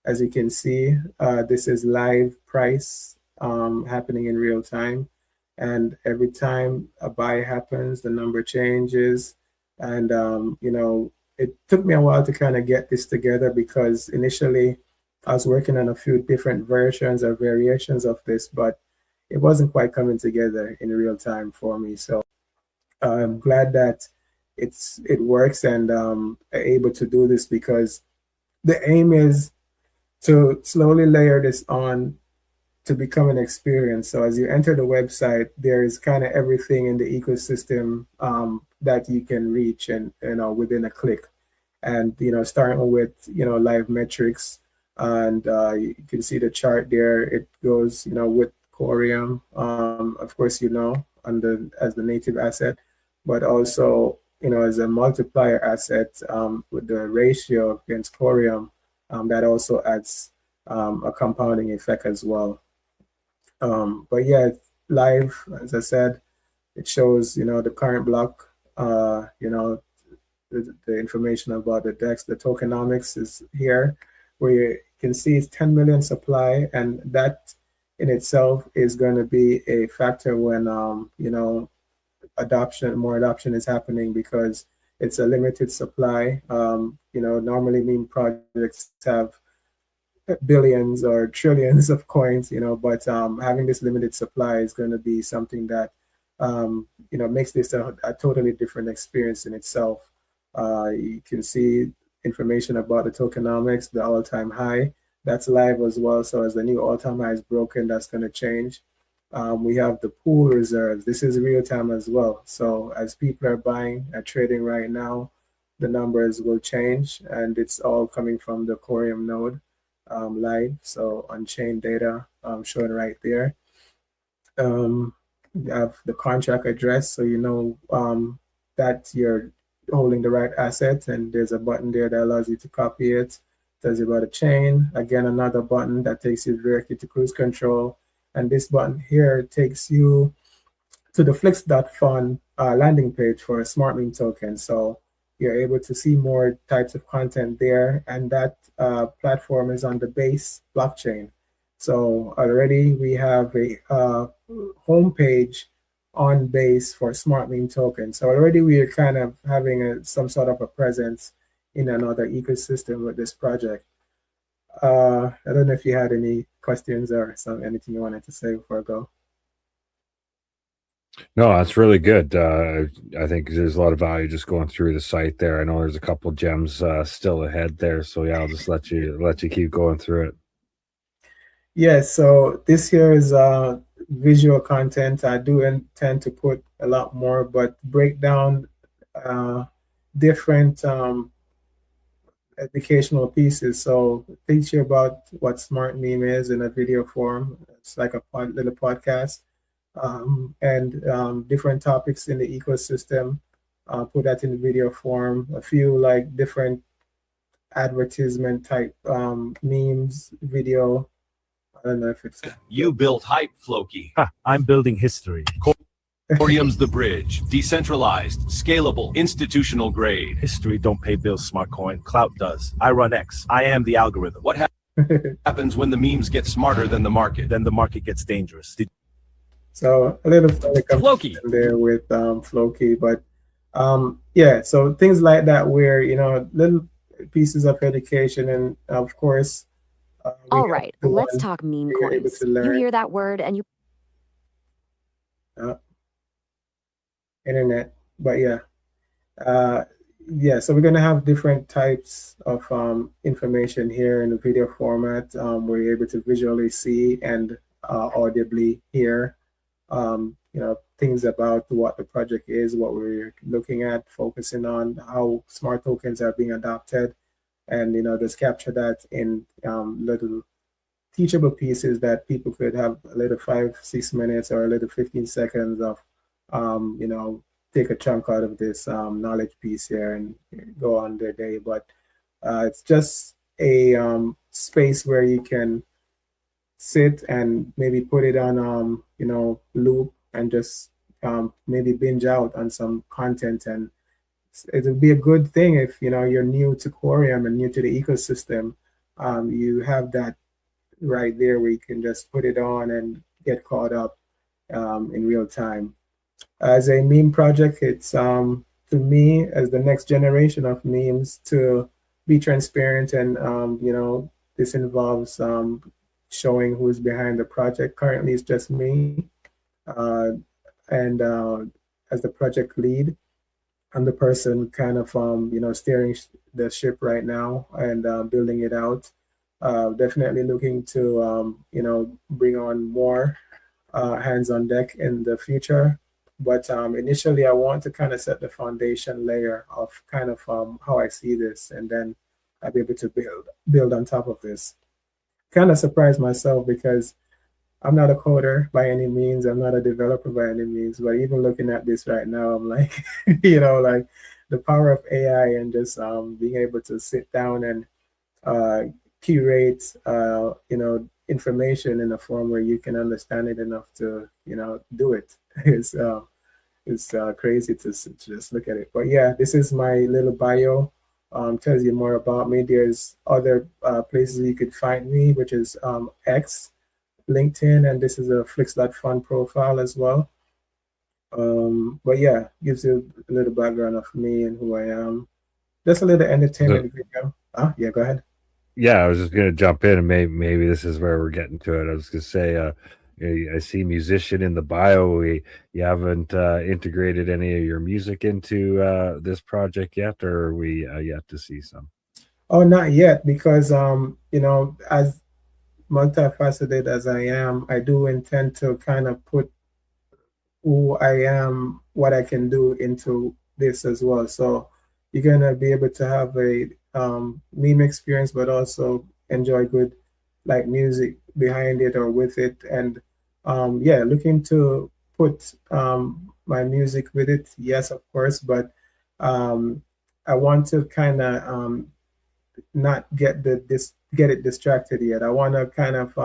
As you can see, this is live price happening in real time. And every time a buy happens, the number changes. And, it took me a while to kind of get this together because initially I was working on a few different versions or variations of this, but it wasn't quite coming together in real time for me. So I'm glad that it works and able to do this because the aim is to slowly layer this on to become an experience. So as you enter the website, there is kind of everything in the ecosystem that you can reach and within a click. And starting with live metrics, and you can see the chart there. It goes with Coreum, of course, as the native asset, but also as a multiplier asset, with the ratio against Coreum, that also adds a compounding effect as well. But yeah, live, as I said, it shows the current block, the information about the DEX. The tokenomics is here, where you can see it's 10 million supply, and that in itself is going to be a factor when more adoption is happening, because it's a limited supply. Normally meme projects have billions or trillions of coins, but having this limited supply is going to be something that makes this a totally different experience in itself. You can see information about the tokenomics, the all-time high. That's live as well. So as the new all-time high is broken, that's going to change. We have the pool reserves. This is real time as well. So as people are buying and trading right now, the numbers will change, and it's all coming from the Coreum node live. So on-chain data shown right there. You have the contract address, so that you're holding the right asset, and there's a button there that allows you to copy it. Tells you about a chain. Again, another button that takes you directly to cruise control. And this button here takes you to the Flix.fun landing page for a smart meme token. So you're able to see more types of content there. And that platform is on the Base blockchain. So already we have a homepage on Base for smart meme token. So already we are kind of having some sort of a presence in another ecosystem with this project. I don't know if you had any questions or anything you wanted to say before I go. No, that's really good. I think there's a lot of value just going through the site there. I know there's a couple gems still ahead there, so yeah, I'll just let you keep going through it. Yeah, so this here is visual content. I do intend to put a lot more, but break down different educational pieces. So teach you about what smart meme is in a video form. It's like a little podcast, and different topics in the ecosystem. Put that in video form. A few like different advertisement type memes, video. I don't know if it's You built hype, Floki. I'm building history. Coreum's the bridge. Decentralized, scalable, institutional grade. History don't pay bills, smart coin. Clout does. I run X. I am the algorithm. What happens when the memes get smarter than the market? Then the market gets dangerous. So a little Floki in there with Floki, but yeah, so things like that where little pieces of education, and of course. All right, let's talk meme coins. You hear that word and you. Internet, but yeah. Yeah, so we're going to have different types of information here in the video format, where you're able to visually see and audibly hear, things about what the project is, what we're looking at, focusing on, how smart tokens are being adopted, and just capture that in little teachable pieces that people could have a little 5-6 minutes or a little 15 seconds of take a chunk out of this knowledge piece here and go on their day. But it's just a space where you can sit and maybe put it on loop and just maybe binge out on some content. And it would be a good thing if you're new to Coreum and new to the ecosystem. You have that right there where you can just put it on and get caught up in real time. As a meme project, it's to me as the next generation of memes to be transparent, and this involves showing who's behind the project. Currently, it's just me, and as the project lead, I'm the person kind of steering the ship right now and building it out. Definitely looking to bring on more hands on deck in the future. But initially, I want to kind of set the foundation layer of kind of how I see this, and then I'll be able to build on top of this. Kind of surprised myself because I'm not a coder by any means. I'm not a developer by any means. But even looking at this right now, I'm like, like the power of AI and just being able to sit down and curate, information in a form where you can understand it enough to, do it. It's crazy to just look at it. But yeah, this is my little bio. Tells you more about me. There's other places you could find me, which is X, LinkedIn, and this is a Flix.fun profile as well. But yeah, gives you a little background of me and who I am. Just a little entertainment video. Yeah, go ahead. Yeah, I was just gonna jump in, and maybe this is where we're getting to it. I was gonna say, I see musician in the bio. You haven't integrated any of your music into this project yet, or are we yet to see some? Oh, not yet, because as multifaceted as I am, I do intend to kind of put who I am, what I can do into this as well. So you're gonna be able to have a meme experience, but also enjoy good like music behind it or with it. And looking to put my music with it, yes, of course, but I want to kind of not get it distracted yet. I want to kind of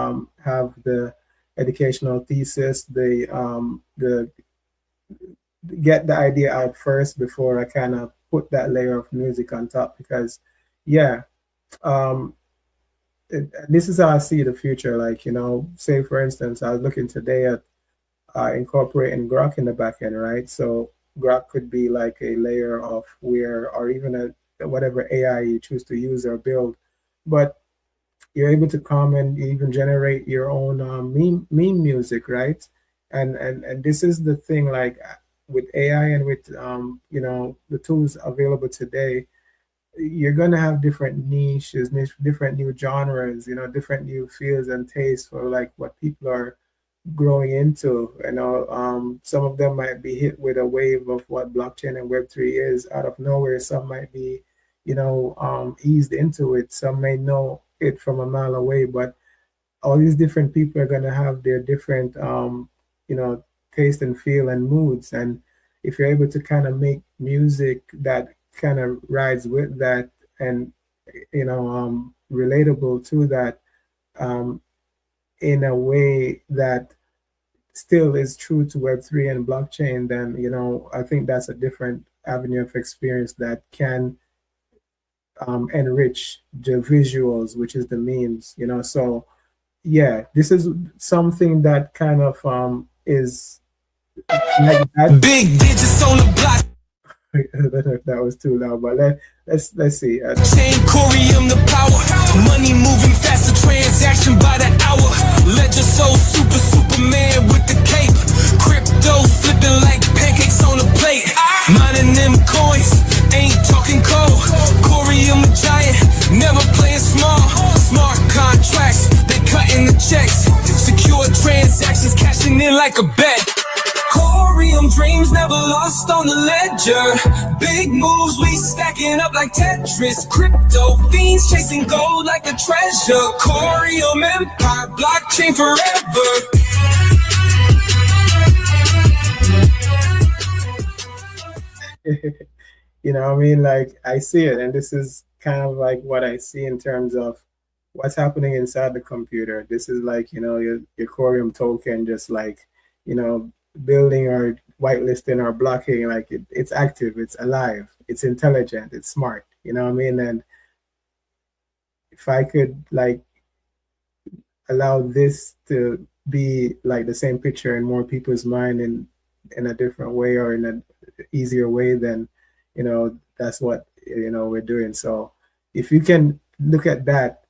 have the educational thesis, the get the idea out first before I kind of put that layer of music on top, because this is how I see the future. Like, say for instance, I was looking today at incorporating Grok in the back end, right? So Grok could be like a layer of or even whatever AI you choose to use or build, but you're able to comment, you even generate your own meme music, right? And this is the thing, like with AI and with the tools available today, you're gonna have different niches, different new genres, different new fields and tastes for like what people are growing into. Some of them might be hit with a wave of what blockchain and Web3 is out of nowhere. Some might be, eased into it. Some may know it from a mile away, but all these different people are gonna have their different, taste and feel and moods. And if you're able to kind of make music that kind of rides with that and relatable to that in a way that still is true to Web3 and blockchain, then I think that's a different avenue of experience that can enrich the visuals, which is the memes. So yeah, this is something that kind of is like that. Big digits on the block. I don't know if that was too loud, but let's see. Chain Coreum the power. Money moving faster, transaction by the hour. Ledger so Superman with the cape. Crypto flipping like pancakes on a plate. Mining them coins, ain't talking cold. Coreum a giant, never playing small. Smart contracts, they cutting the checks. Secure transactions, cashing in like a bet. Coreum dreams never lost on the ledger. Big moves, we stacking up like Tetris. Crypto fiends chasing gold like a treasure. Coreum empire, blockchain forever. I mean, like I see it, and this is kind of like what I see in terms of what's happening inside the computer. This is like, your Coreum token, just like, building or whitelisting or blocking, like it's active, it's alive, it's intelligent, it's smart, what I mean? And if I could like allow this to be like the same picture in more people's mind in a different way or in an easier way, then that's what we're doing. So if you can look at that,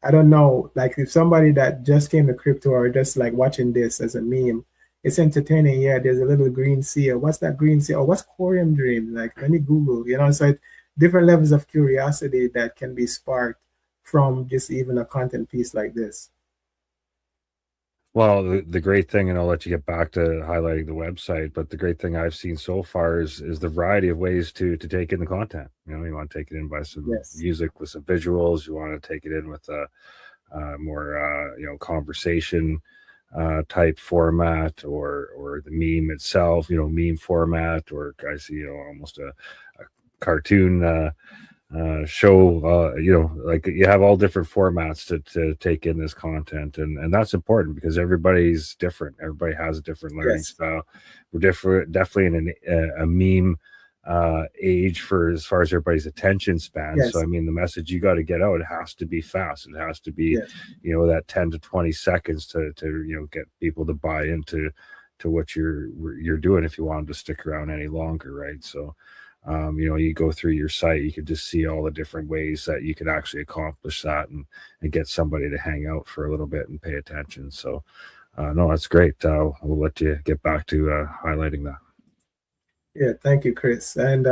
I don't know, like if somebody that just came to crypto or just like watching this as a meme, it's entertaining. Yeah, there's a little green sea. Or what's that green sea? Or what's Coreum Dream? Like, let me Google, so it's different levels of curiosity that can be sparked from just even a content piece like this. Well, the great thing, and I'll let you get back to highlighting the website, but the great thing I've seen so far is the variety of ways to take in the content. You know, you want to take it in by some Yes. music with some visuals. You want to take it in with a more conversation type format, or the meme itself. You know, meme format, or I see almost a cartoon. Show like you have all different formats to take in this content, and that's important because everybody's different. Everybody has a different learning Yes. style. We're different, definitely in a meme age for as far as everybody's attention span. Yes. So I mean, the message you got to get out, it has to be fast. It has to be Yes. that 10 to 20 seconds to get people to buy into what you're doing if you want them to stick around any longer, right? So you go through your site, you can just see all the different ways that you can actually accomplish that, and get somebody to hang out for a little bit and pay attention. So no, that's great. We'll let you get back to highlighting that. Yeah, thank you, Chris. And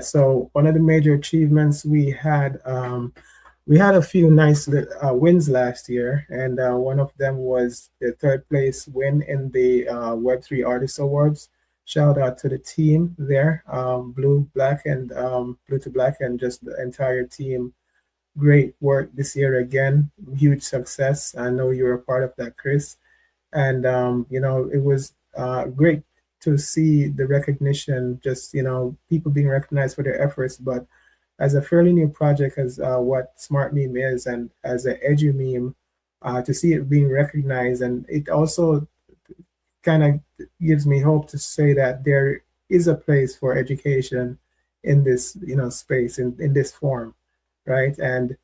so one of the major achievements we had a few nice wins last year, and one of them was the third place win in the Web3 Artist Awards. Shout out to the team there, Blue to Black, and just the entire team. Great work this year again, huge success. I know you were a part of that, Chris. And it was great to see the recognition, just people being recognized for their efforts. But as a fairly new project, as what Smart Meme is, and as an edu-meme, to see it being recognized, and it also kind of gives me hope to say that there is a place for education in this space, in this form, right? And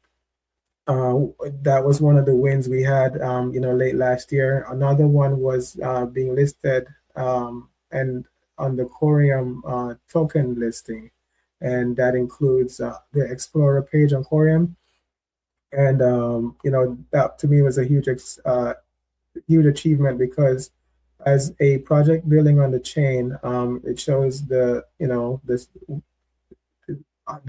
that was one of the wins we had late last year. Another one was being listed and on the Coreum token listing, and that includes the Explorer page on Coreum. And that to me was a huge achievement, because as a project building on the chain, it shows the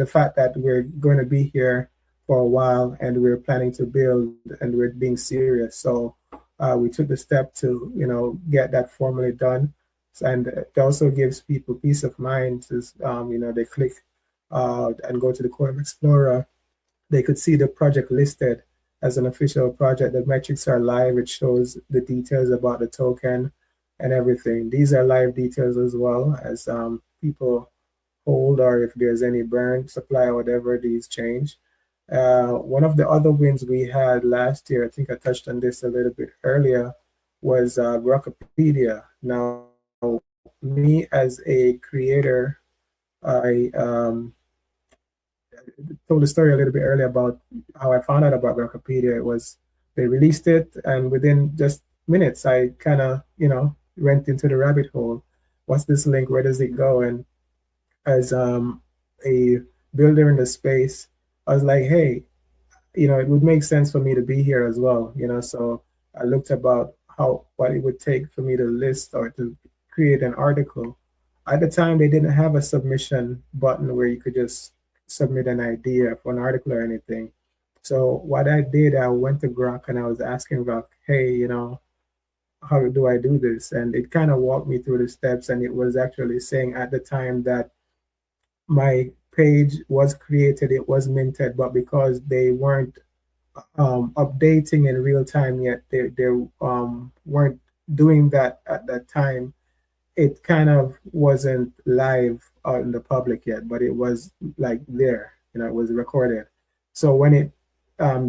fact that we're going to be here for a while, and we're planning to build, and we're being serious. So we took the step to get that formally done, and it also gives people peace of mind. To they click and go to the Coreum Explorer, they could see the project listed as an official project. The metrics are live. It shows the details about the token and everything. These are live details as well, as people hold, or if there's any burn supply or whatever, these change. One of the other wins we had last year, I think I touched on this a little bit earlier, was Grokpedia. Now, me as a creator, I told the story a little bit earlier about how I found out about Grokpedia. It was, they released it, and within just minutes, I kind of, went into the rabbit hole. What's this link? Where does it go? And as a builder in the space, I was like, hey, it would make sense for me to be here as well. So I looked about what it would take for me to list or to create an article. At the time, they didn't have a submission button where you could just submit an idea for an article or anything. So what I did, I went to Grok and I was asking Grok, hey, how do I do this? And it kind of walked me through the steps. And it was actually saying at the time that my page was created, it was minted, but because they weren't updating in real time yet, they weren't doing that at that time. It kind of wasn't live out in the public yet, but it was like there, it was recorded. So when it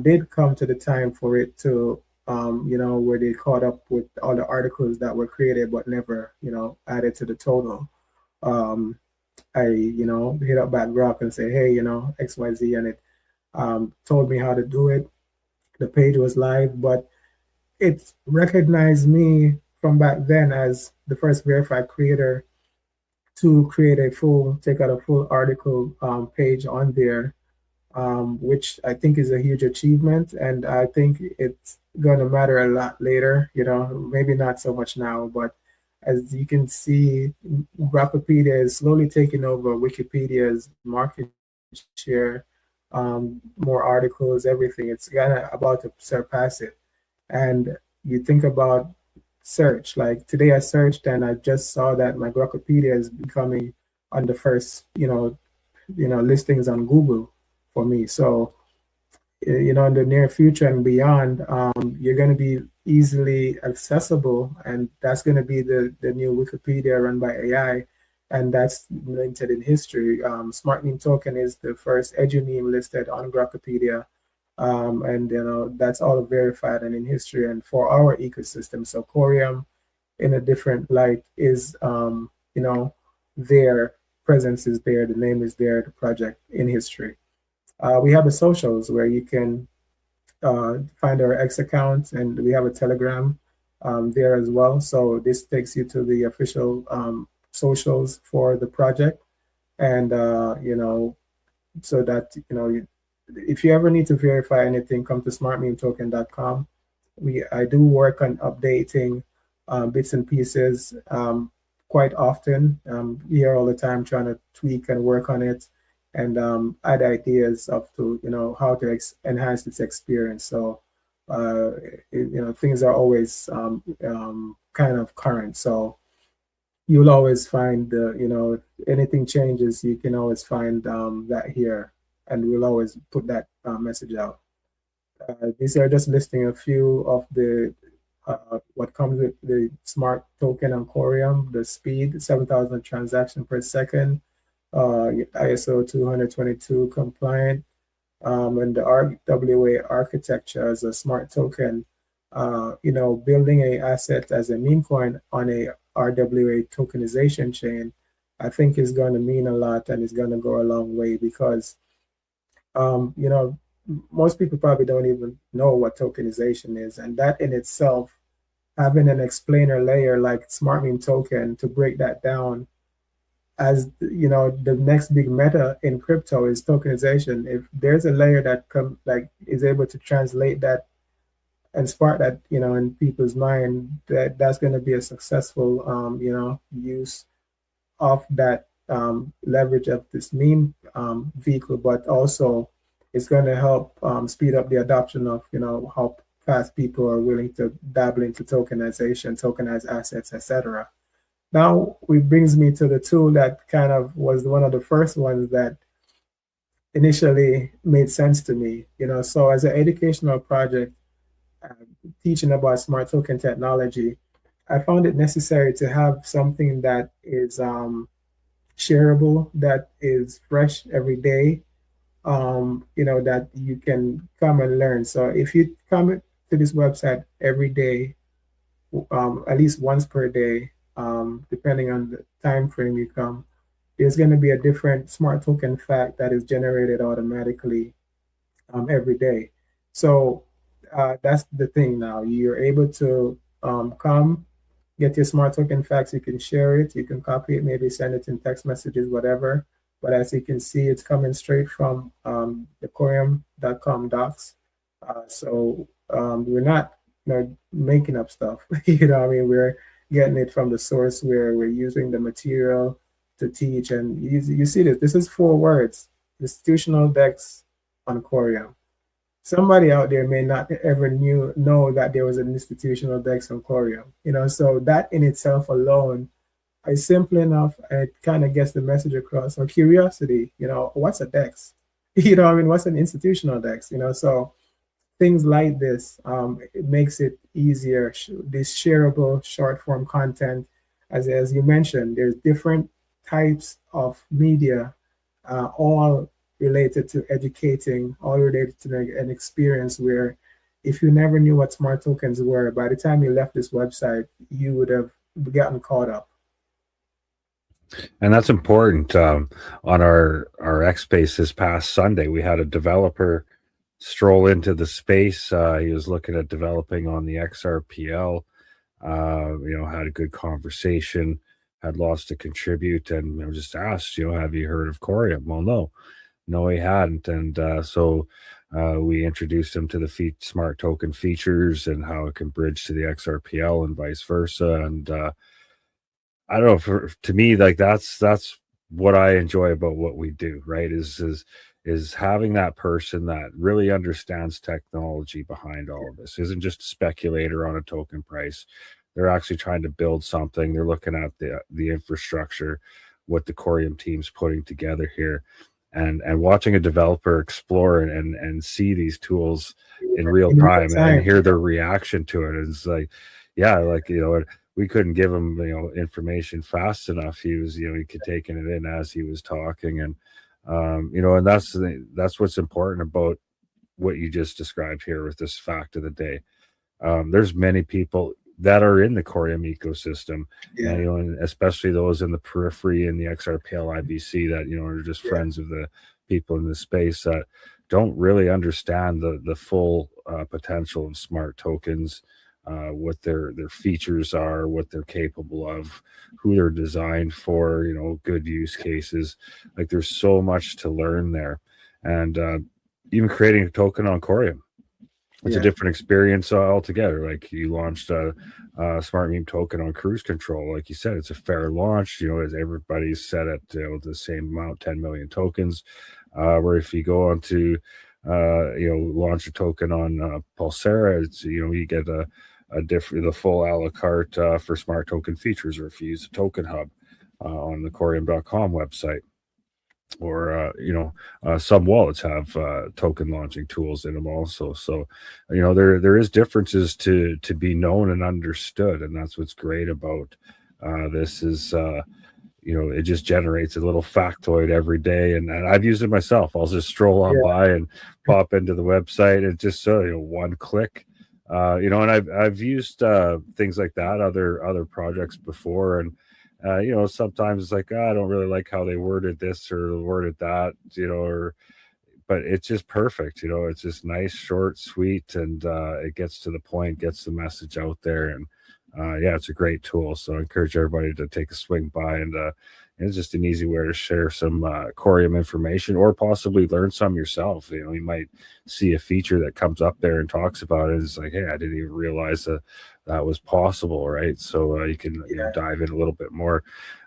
did come to the time for it to, where they caught up with all the articles that were created but never, added to the total, I, hit up back Grok and say, hey, XYZ, and it told me how to do it. The page was live, but it recognized me from back then as the first verified creator to take out a full article page on there, which I think is a huge achievement. And I think it's going to matter a lot later, maybe not so much now, but as you can see, Grokpedia is slowly taking over Wikipedia's market share, more articles, everything. It's kind of about to surpass it. And you think about search. Like today I searched and I just saw that my Grokkopedia is becoming on the first, listings on Google for me. So, in the near future and beyond, you're going to be easily accessible, and that's going to be the new Wikipedia run by AI, and that's minted in history. Smart Meme Token is the first edu-meme listed on Grokkopedia, and that's all verified and in history and for our ecosystem. So Coreum, in a different light, is their presence is there, the name is there, the project in history. We have the socials where you can find our X account, and we have a Telegram there as well. So this takes you to the official socials for the project, and so that if you ever need to verify anything, come to smartmemetoken.com. I do work on updating bits and pieces quite often. Here all the time, trying to tweak and work on it, and add ideas up to how to enhance its experience. So things are always kind of current. So you'll always find anything changes, you can always find that here, and we'll always put that message out. These are just listing a few of the what comes with the smart token on Coreum: the speed, 7,000 transactions per second, ISO 222 compliant, and the RWA architecture as a smart token. Building a asset as a meme coin on a RWA tokenization chain, I think is going to mean a lot, and is going to go a long way, because most people probably don't even know what tokenization is, and that in itself, having an explainer layer like Smart Meme Token to break that down, as the next big meta in crypto is tokenization. If there's a layer that is able to translate that and spark that in people's mind, that's going to be a successful use of that leverage of this meme vehicle, but also it's going to help speed up the adoption of how fast people are willing to dabble into tokenization, tokenize assets, etc. Now, it brings me to the tool that kind of was one of the first ones that initially made sense to me. So as an educational project, teaching about smart token technology, I found it necessary to have something that is shareable, that is fresh every day, that you can come and learn. So if you come to this website every day, at least once per day, depending on the time frame you come, there's going to be a different smart token fact that is generated automatically every day. So that's the thing now. You're able to come, get your smart token facts, you can share it, you can copy it, maybe send it in text messages, whatever. But as you can see, it's coming straight from the Coreum.com docs. So we're not making up stuff. We're getting it from the source where we're using the material to teach. And you see this. This is 4 words: institutional DEX on Coreum. Somebody out there may not ever know that there was an institutional DEX on Coreum. So that in itself alone is simple enough, and it kind of gets the message across. Or curiosity, what's a DEX? What's an institutional DEX? So things like this, it makes it easier. This shareable short form content, as you mentioned, there's different types of media, all related to educating, all related to an experience where if you never knew what smart tokens were, by the time you left this website, you would have gotten caught up. And that's important. On our X Space this past Sunday, we had a developer stroll into the space. He was looking at developing on the XRPL, had a good conversation, had lots to contribute, and I just asked, have you heard of Coreum? Well, no, he hadn't. And so we introduced him to the smart token features and how it can bridge to the XRPL and vice versa. And I don't know, to me, like that's what I enjoy about what we do, right? Is is having that person that really understands technology behind all of this. Isn't just a speculator on a token price. They're actually trying to build something. They're looking at the infrastructure, what the Coreum team's putting together here, and watching a developer explore and see these tools in real time and hear their reaction to it. It's like, yeah, like, you know, we couldn't give him, you know, information fast enough. He was, you know, he could taking it in as he was talking, and you know, and that's what's important about what you just described here with this fact of the day. There's many people that are in the Coreum ecosystem, and, you know, and especially those in the periphery in the XRPL IBC that, you know, are just friends of the people in the space that don't really understand the full potential of smart tokens, what their features are, what they're capable of, who they're designed for, you know, good use cases. Like, there's so much to learn there. And even creating a token on Coreum, it's a different experience altogether. Like, you launched a smart meme token on cruise control. Like you said, it's a fair launch, you know, as everybody's set at, you know, the same amount, 10 million tokens. Where if you go on to, you know, launch a token on Pulsera, it's, you know, you get the full a la carte for smart token features, or if you use a token hub on the Coreum.com website. Or you know, some wallets have token launching tools in them also. So, you know, there is differences to be known and understood, and that's what's great about this is, you know, it just generates a little factoid every day, and I've used it myself. I'll just stroll on by and pop into the website, and just so, you know, one click, you know, and I've used things like that, other projects before, and you know, sometimes it's like, I don't really like how they worded this or worded that, you know, but it's just perfect. You know, it's just nice, short, sweet, and it gets to the point, gets the message out there. And yeah, it's a great tool. So I encourage everybody to take a swing by, and it's just an easy way to share some Coreum information, or possibly learn some yourself. You know, you might see a feature that comes up there and talks about it. It's like, hey, I didn't even realize that was possible, right? So you can, you know, dive in a little bit more.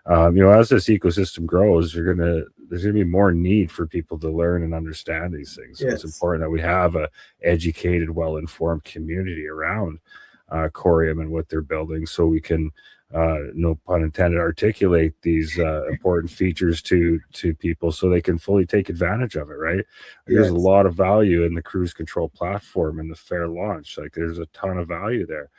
You know, as this ecosystem grows, there's gonna be more need for people to learn and understand these things. So it's important that we have a educated, well-informed community around Coreum and what they're building, so we can, no pun intended, articulate these important features to people so they can fully take advantage of it, right? There's a lot of value in the cruise control platform and the fair launch. Like, there's a ton of value there.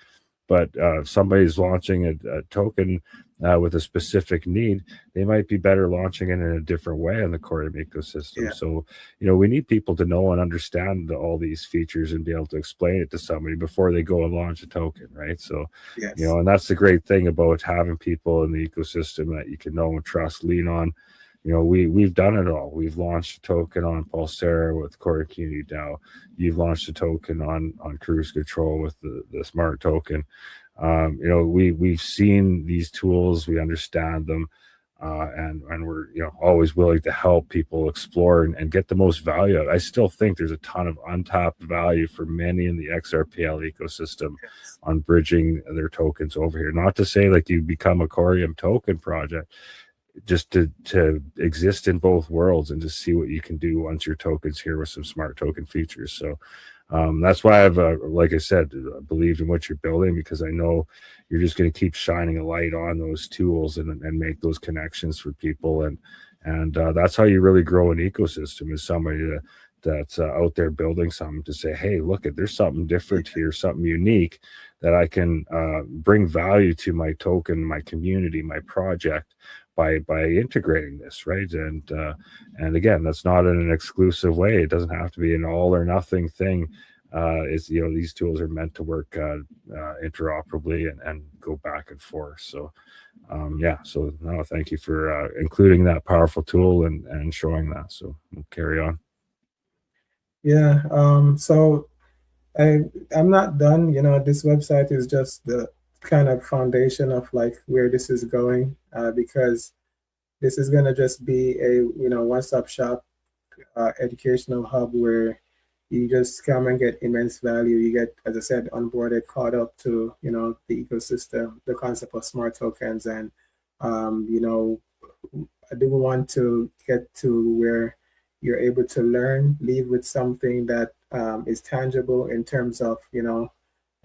But if somebody's launching a token with a specific need, they might be better launching it in a different way in the Coreum ecosystem. So, you know, we need people to know and understand all these features and be able to explain it to somebody before they go and launch a token, right? So, you know, and that's the great thing about having people in the ecosystem that you can know and trust, lean on. You know, we've done it all. We've launched a token on Pulsera with Coreum Community DAO. You've launched a token on cruise control with the smart token. You know, we've seen these tools, we understand them, and we're, you know, always willing to help people explore and get the most value out. I still think there's a ton of untapped value for many in the XRPL ecosystem on bridging their tokens over here. Not to say like you become a Coreum token project, just to exist in both worlds and just see what you can do once your token's here with some smart token features. So that's why I've, like I said, believed in what you're building, because I know you're just going to keep shining a light on those tools and make those connections for people. And that's how you really grow an ecosystem, is somebody that's out there building something to say, hey, look, there's something different here, something unique that I can bring value to my token, my community, my project, by integrating this, right? And again, that's not in an exclusive way. It doesn't have to be an all or nothing thing. Is, you know, these tools are meant to work interoperably and go back and forth. So yeah, so no, thank you for including that powerful tool and showing that. So we'll carry on. Yeah, so I'm not done. You know, this website is just the kind of foundation of like where this is going, because this is going to just be a, you know, one-stop shop educational hub where you just come and get immense value. You get, as I said, onboarded, caught up to, you know, the ecosystem, the concept of smart tokens. And you know, I do want to get to where, you're able to learn, leave with something that is tangible in terms of,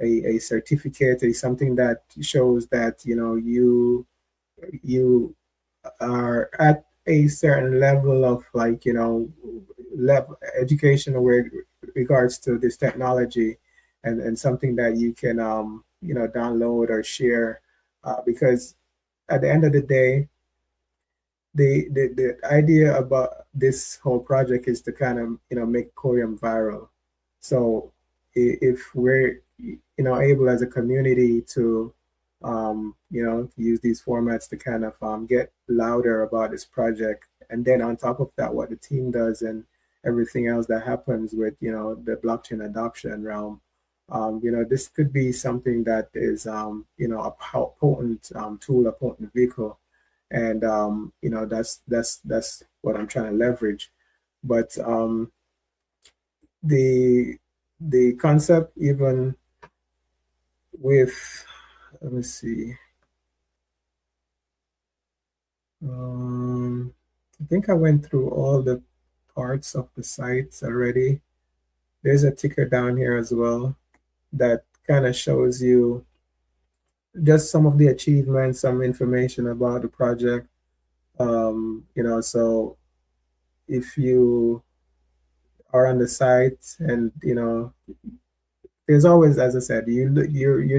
a certificate, something that shows that, you are at a certain level of level education with regards to this technology, and something that you can download or share, because at the end of the day, the idea about this whole project is to kind of make Coreum viral. So if we're able as a community to use these formats to kind of get louder about this project, and then on top of that, what the team does and everything else that happens with the blockchain adoption realm, this could be something that is a potent tool, a potent vehicle, and that's what I'm trying to leverage. But the concept, even with, let me see, I think I went through all the parts of the sites already. There's a ticker down here as well that kind of shows you just some of the achievements, some information about the project. So if you are on the site, and there's always, as I said, you're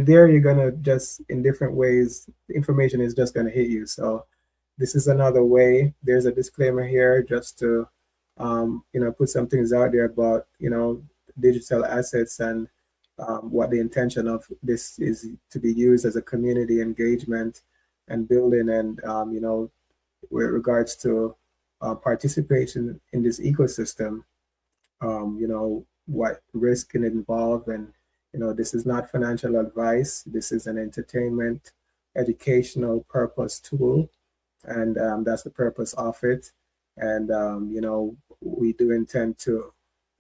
there, you're gonna just, in different ways, information is just gonna hit you. So this is another way. There's a disclaimer here just to put some things out there about digital assets, and what the intention of this is to be used as a community engagement and building, and with regards to participation in this ecosystem, what risk can involve. And this is not financial advice. This is an entertainment, educational purpose tool, and that's the purpose of it. And we do intend to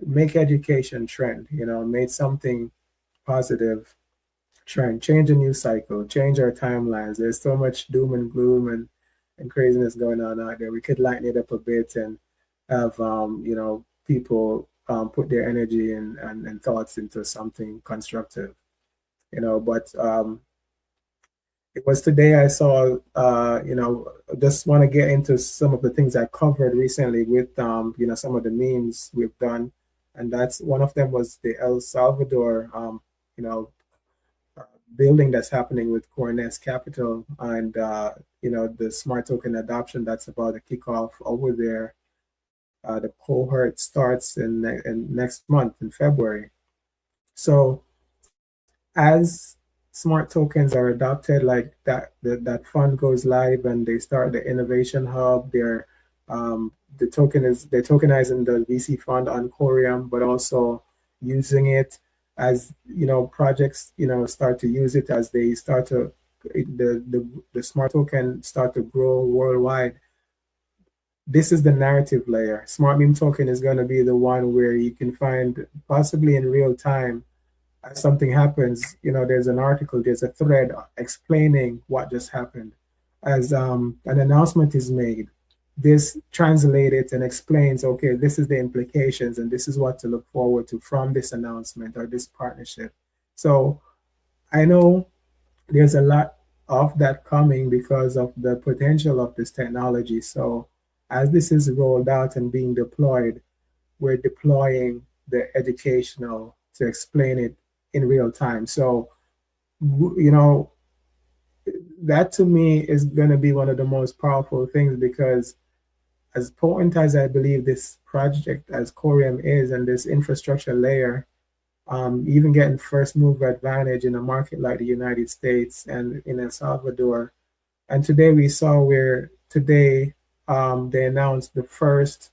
make education trend, make something positive trend, change a news cycle, change our timelines. There's so much doom and gloom and craziness going on out there. We could lighten it up a bit and have people put their energy and thoughts into something constructive. But it was today I saw, just want to get into some of the things I covered recently with some of the memes we've done, and that's one of them was the El Salvador building that's happening with Coreum Capital, and the smart token adoption that's about to kick off over there. The cohort starts in next month in February. So as smart tokens are adopted, like that fund goes live and they start the innovation hub, they're tokenizing the VC fund on Coreum, but also using it as projects start to use it, as they start to the smart token start to grow worldwide. This is the narrative layer. Smart meme token is going to be the one where you can find, possibly in real time, as something happens, there's an article, there's a thread explaining what just happened. As an announcement is made, this translates and explains, okay, this is the implications and this is what to look forward to from this announcement or this partnership. So I know there's a lot of that coming because of the potential of this technology. So as this is rolled out and being deployed, we're deploying the educational to explain it in real time. So, that to me is going to be one of the most powerful things, because as potent as I believe this project as Coreum is, and this infrastructure layer, even getting first mover advantage in a market like the United States and in El Salvador. And today we saw where they announced the first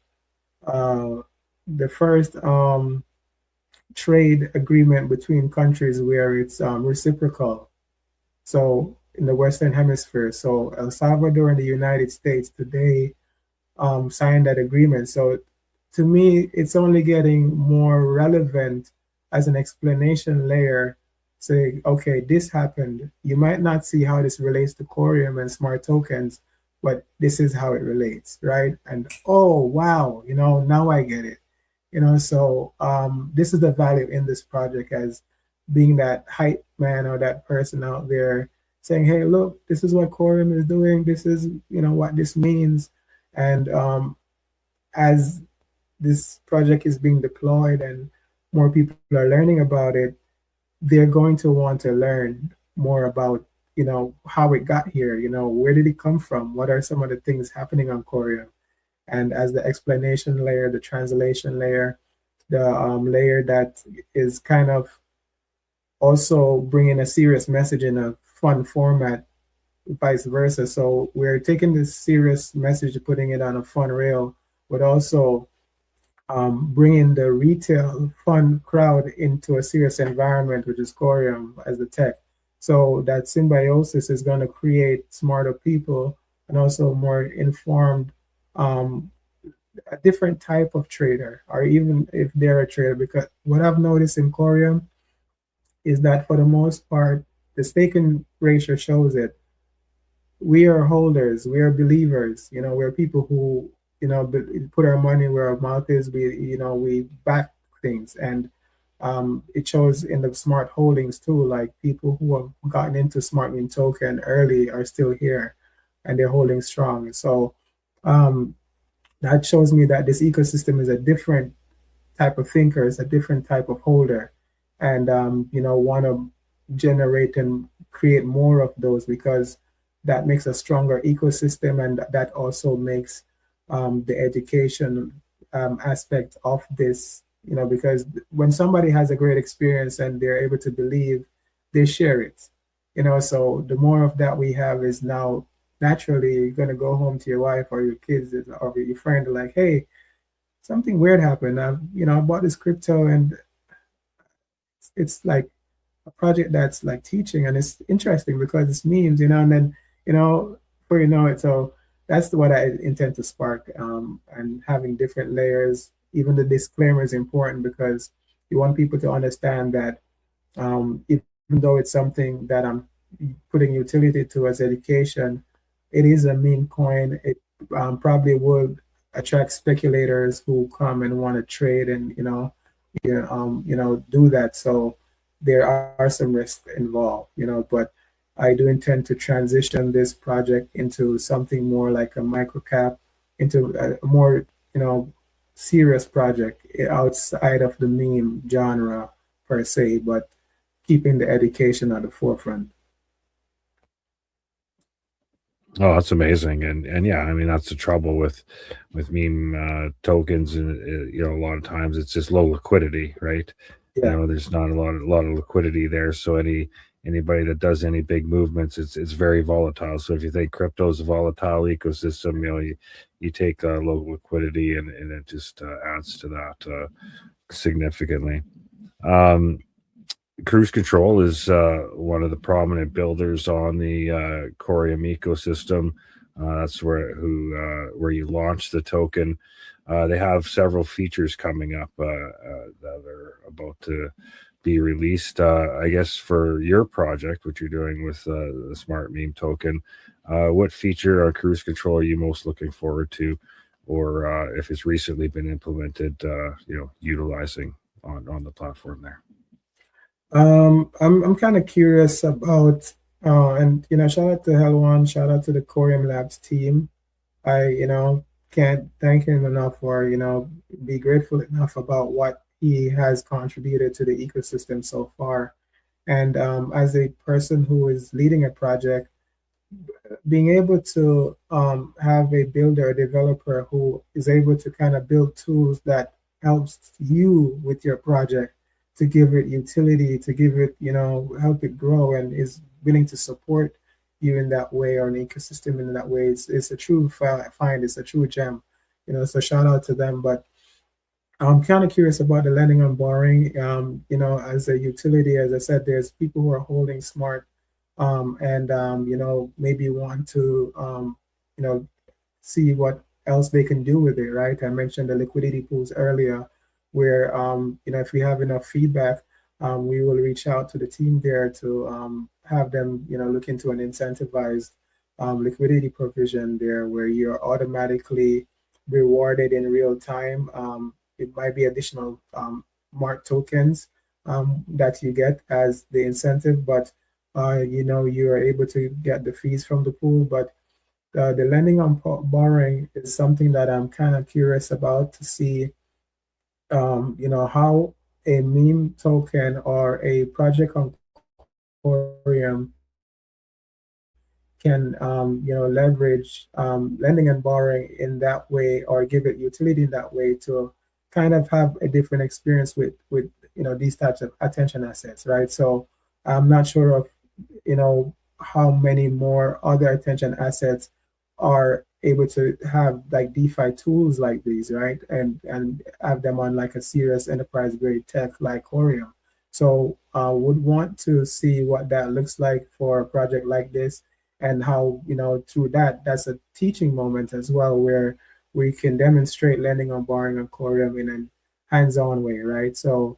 trade agreement between countries where it's reciprocal. So in the Western Hemisphere, so El Salvador and the United States today signed that agreement. So to me, it's only getting more relevant as an explanation layer, saying, okay, this happened. You might not see how this relates to Coreum and smart tokens, but this is how it relates, right? And oh wow, now I get it. So this is the value in this project, as being that hype man or that person out there saying, hey, look, this is what Coreum is doing. This is, what this means. And as this project is being deployed and more people are learning about it, they're going to want to learn more about, how it got here, where did it come from? What are some of the things happening on Coreum? And as the explanation layer, the translation layer, the layer that is kind of also bringing a serious message in a fun format, vice versa. So we're taking this serious message and putting it on a fun rail, but also bringing the retail fun crowd into a serious environment, which is Coreum as the tech. So that symbiosis is going to create smarter people and also more informed, a different type of trader, or even if they're a trader. Because what I've noticed in Coreum is that for the most part, the staking ratio shows it. We are holders, we are believers, we're people who, put our money where our mouth is. We back things, and it shows in the smart holdings too. Like people who have gotten into smart meme token early are still here, and they're holding strong. So that shows me that this ecosystem is a different type of thinker, it's a different type of holder, and want to generate and create more of those, because that makes a stronger ecosystem, and that also makes the education aspect of this, because when somebody has a great experience and they're able to believe, they share it, so the more of that we have is now naturally you're going to go home to your wife or your kids or your friend like, hey, something weird happened. I bought this crypto, and it's like a project that's like teaching, and it's interesting because it's memes, and then, before you know it. So that's what I intend to spark, and having different layers. Even the disclaimer is important because you want people to understand that even though it's something that I'm putting utility to as education, it is a meme coin. It probably would attract speculators who come and want to trade and do that. So there are some risks involved, but I do intend to transition this project into something more like a microcap, into a more serious project outside of the meme genre per se, but keeping the education at the forefront. Oh, that's amazing, and yeah, I mean that's the trouble with meme tokens, and a lot of times it's just low liquidity, right? Yeah. There's not a lot of liquidity there, so anybody that does any big movements, it's very volatile. So if you think crypto is a volatile ecosystem, you take low liquidity, and it just adds to that significantly. Cruise Control is one of the prominent builders on the Coreum ecosystem. That's where you launch the token. They have several features coming up that are about to be released. I guess for your project, what you're doing with the Smart Meme token, what feature of Cruise Control are you most looking forward to, or if it's recently been implemented, utilizing on the platform there? I'm kind of curious about, and shout out to Helwan, shout out to the Coreum Labs team. I can't thank him enough, or be grateful enough about what he has contributed to the ecosystem so far. And as a person who is leading a project, being able to have a builder, a developer who is able to kind of build tools that helps you with your project, to give it utility, to give it, help it grow, and is willing to support you in that way, or an ecosystem in that way. It's a true find, it's a true gem, so shout out to them. But I'm kind of curious about the lending and borrowing, as a utility. As I said, there's people who are holding smart, and maybe want to, see what else they can do with it, right? I mentioned the liquidity pools earlier, where if we have enough feedback, we will reach out to the team there to have them look into an incentivized liquidity provision there where you're automatically rewarded in real time. It might be additional MART tokens that you get as the incentive, but you are able to get the fees from the pool. But the lending on borrowing is something that I'm kind of curious about to see, how a meme token or a project on Coreum can, leverage lending and borrowing in that way, or give it utility in that way to kind of have a different experience with these types of attention assets, right? So I'm not sure of how many more other attention assets are able to have like DeFi tools like these, right? And have them on like a serious enterprise grade tech like Coreum. So would want to see what that looks like for a project like this, and how through that's a teaching moment as well, where we can demonstrate lending on borrowing on Coreum in a hands-on way, right? So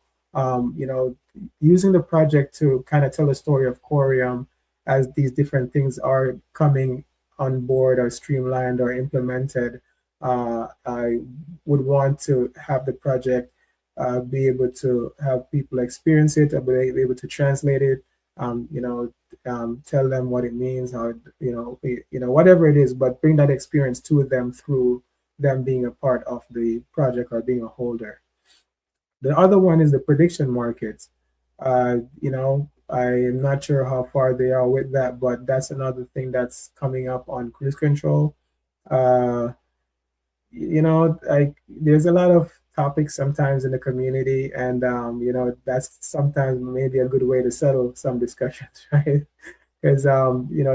using the project to kind of tell the story of Coreum as these different things are coming on board or streamlined or implemented. I would want to have the project be able to have people experience it, or be able to translate it, tell them what it means, how whatever it is, but bring that experience to them through them being a part of the project or being a holder. The other one is the prediction markets. I am not sure how far they are with that, but that's another thing that's coming up on Cruise Control. There's a lot of topics sometimes in the community, and that's sometimes maybe a good way to settle some discussions, right? Because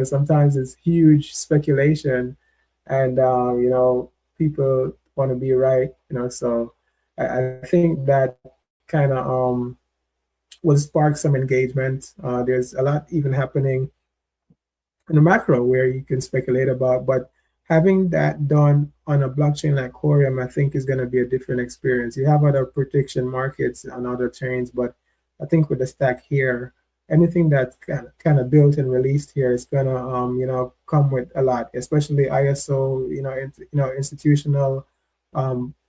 sometimes it's huge speculation, and people want to be right, so I think that kind of will spark some engagement. There's a lot even happening in the macro where you can speculate about, but having that done on a blockchain like Coreum, I think is going to be a different experience. You have other prediction markets on other chains, but I think with the stack here, anything that's kind of built and released here is going to come with a lot, especially ISO, institutional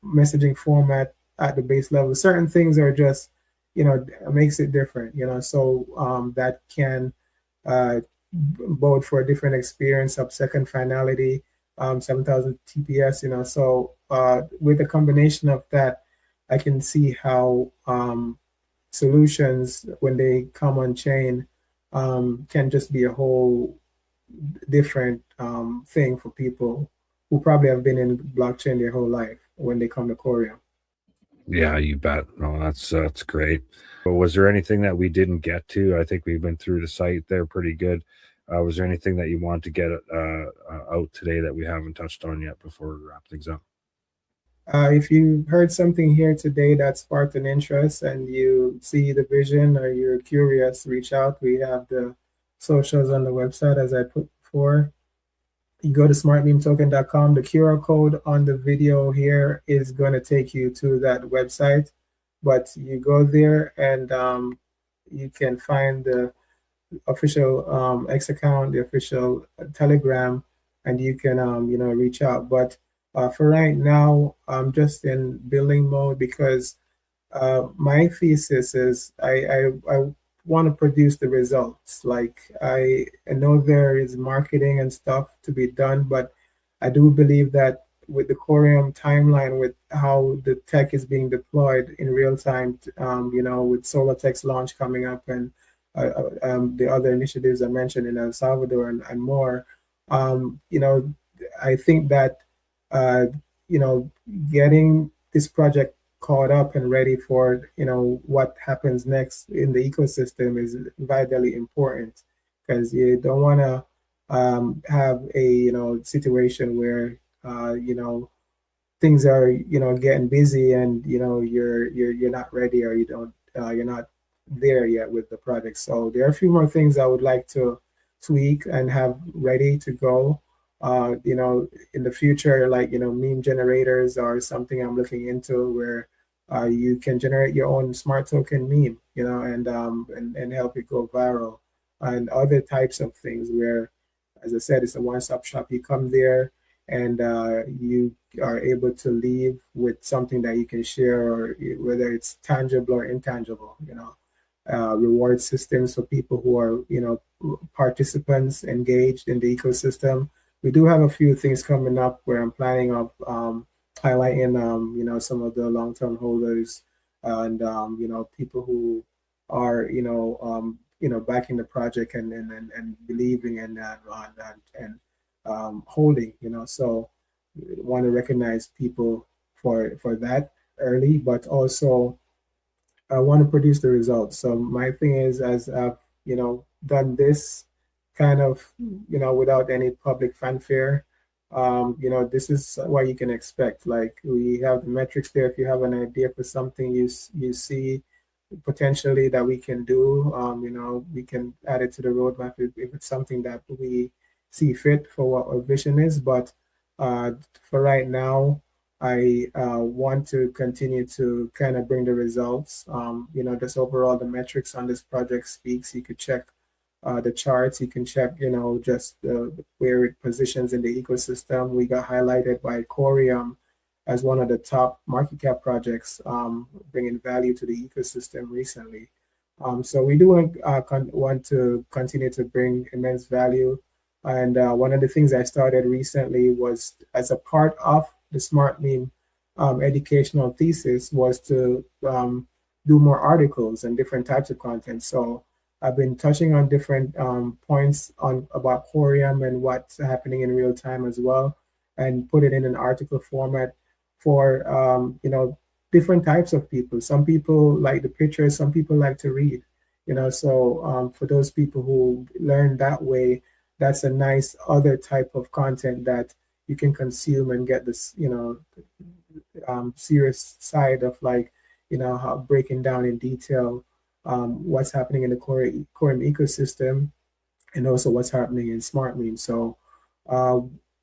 messaging format at the base level. Certain things are just makes it different, so that can bode for a different experience of second finality, 7,000 TPS, so with a combination of that, I can see how solutions, when they come on chain, can just be a whole different thing for people who probably have been in blockchain their whole life when they come to Coreum. Yeah, you bet. No, that's great. But was there anything that we didn't get to? I think we went through the site there pretty good. Was there anything that you wanted to get out today that we haven't touched on yet before we wrap things up? If you heard something here today that sparked an interest and you see the vision or you're curious, reach out. We have the socials on the website, as I put before. You go to smartmemetoken.com. The QR code on the video here is going to take you to that website, but you go there and you can find the official X account, the official Telegram, and you can reach out. But for right now, I'm just in building mode because my thesis is I want to produce the results. Like I know there is marketing and stuff to be done, but I do believe that with the Coreum timeline, with how the tech is being deployed in real time, with SolarTech's launch coming up and the other initiatives I mentioned in El Salvador and more, I think that getting this project caught up and ready for what happens next in the ecosystem is vitally important, because you don't want to have a situation where things are getting busy and you're not ready, or you're not there yet with the project. So there are a few more things I would like to tweak and have ready to go. In the future, like meme generators are something I'm looking into, where you can generate your own smart token meme, and help it go viral, and other types of things where As I said, it's a one-stop shop. You come there and you are able to leave with something that you can share, or whether it's tangible or intangible, reward systems for people who are, participants engaged in the ecosystem. We do have a few things coming up where I'm planning of highlighting, some of the long-term holders and, people who are, backing the project and believing in that and holding, So want to recognize people for that early, but also I want to produce the results. So my thing is, as I've, done this kind of, without any public fanfare, this is what you can expect. Like, we have the metrics there. If you have an idea for something you see potentially that we can do, we can add it to the roadmap if it's something that we see fit for what our vision is. But for right now, I want to continue to kind of bring the results. Just overall, the metrics on this project speaks. You could check the charts. You can check, just where it positions in the ecosystem. We got highlighted by Coreum as one of the top market cap projects, bringing value to the ecosystem recently. So we do want to continue to bring immense value. And one of the things I started recently was, as a part of the Smart Meme educational thesis, was to do more articles and different types of content. So I've been touching on different points about Coreum and what's happening in real time as well, and put it in an article format for different types of people. Some people like the pictures, some people like to read. So for those people who learn that way, that's a nice other type of content that you can consume and get this, serious side of, like, how breaking down in detail what's happening in the Coreum ecosystem, and also what's happening in Smart Meme. So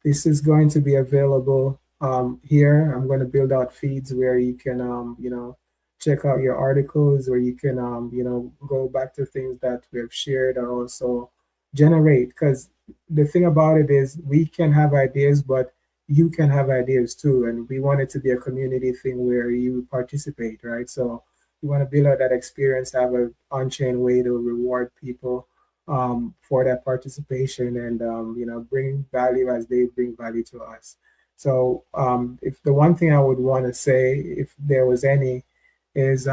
this is going to be available here. I'm going to build out feeds where you can, check out your articles, where you can, go back to things that we have shared, or also generate. Because the thing about it is, we can have ideas, but you can have ideas too. And we want it to be a community thing where you participate, right? So you want to build out that experience, have an on-chain way to reward people for that participation, and bring value as they bring value to us. So if the one thing I would want to say, if there was any, is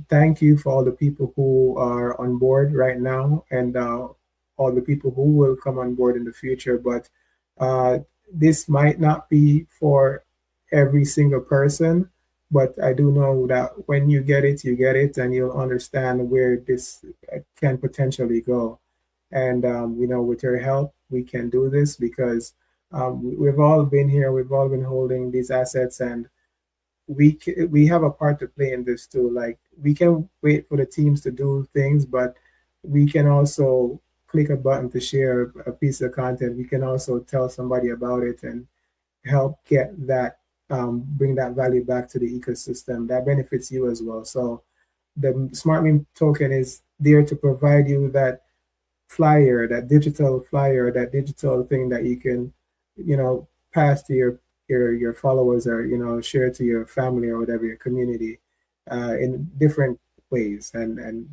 thank you for all the people who are on board right now, and all the people who will come on board in the future. But this might not be for every single person, but I do know that when you get it, and you'll understand where this can potentially go. And with your help, we can do this, because we've all been here, we've all been holding these assets, and we have a part to play in this too. Like, we can wait for the teams to do things, but we can also click a button to share a piece of content. We can also tell somebody about it and help get that, bring that value back to the ecosystem. That benefits you as well. So the Smart Meme token is there to provide you that flyer, that digital flyer, that digital thing that you can, pass to your followers, or share to your family, or whatever, your community, in different ways. And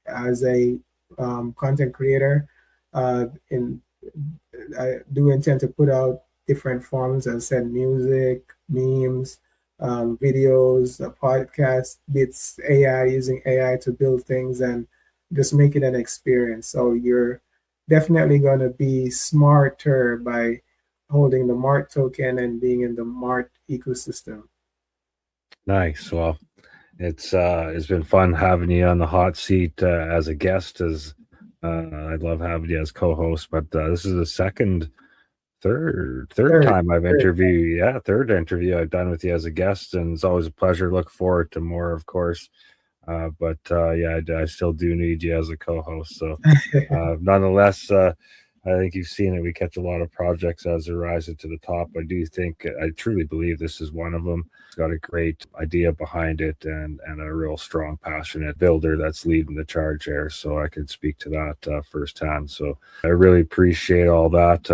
as a content creator, I do intend to put out different forms, as I said, music, memes, videos, podcasts, bits, AI, using AI to build things and just make it an experience. So you're definitely going to be smarter by holding the MART token and being in the MART ecosystem. Nice. Well, it's been fun having you on the hot seat as a guest. As I love having you as co-host, but this is the third time I've interviewed. Yeah, third interview I've done with you as a guest, and it's always a pleasure. Look forward to more, of course. But I still do need you as a co-host. So nonetheless, I think you've seen it. We catch a lot of projects as they're rising to the top. I truly believe this is one of them. It's got a great idea behind it and a real strong, passionate builder that's leading the charge there. So I can speak to that firsthand. So I really appreciate all that.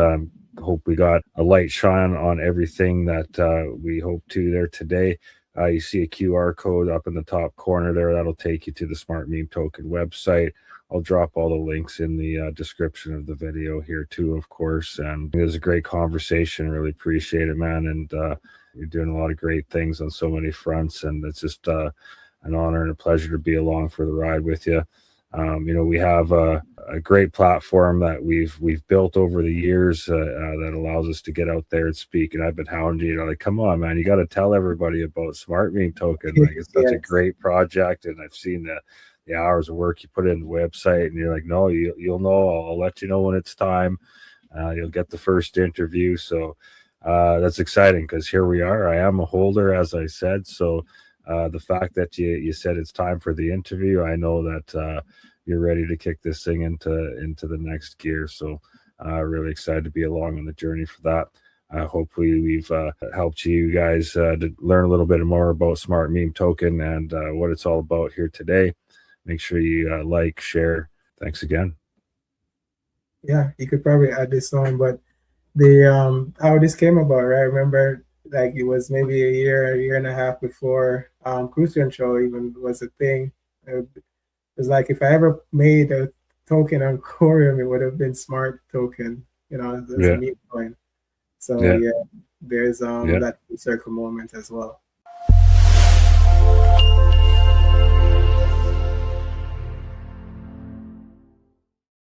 Hope we got a light shine on everything that we hope to there today. You see a QR code up in the top corner there. That'll take you to the Smart Meme Token website. I'll drop all the links in the description of the video here too, of course. And it was a great conversation. Really appreciate it, man. And you're doing a lot of great things on so many fronts. And it's just an honor and a pleasure to be along for the ride with you. We have a great platform that we've built over the years that allows us to get out there and speak. And I've been hounding you, like, come on, man, you got to tell everybody about Smart Meme Token. Like, it's such a great project, and I've seen the hours of work you put in the website, and you're like, no, you'll know. I'll let you know when it's time. You'll get the first interview. So that's exciting, because here we are. I am a holder, as I said. So the fact that you said it's time for the interview, I know that you're ready to kick this thing into the next gear. So really excited to be along on the journey for that. Hopefully we've helped you guys to learn a little bit more about Smart Meme Token and what it's all about here today. Make sure you like, share. Thanks again. Yeah, you could probably add this on, but the how this came about, right? I remember, like, it was maybe a year and a half before cruise control even was a thing. It was like, if I ever made a token on Coreum, it would have been Smart Token, as a meme coin. So yeah, there's that circle moment as well.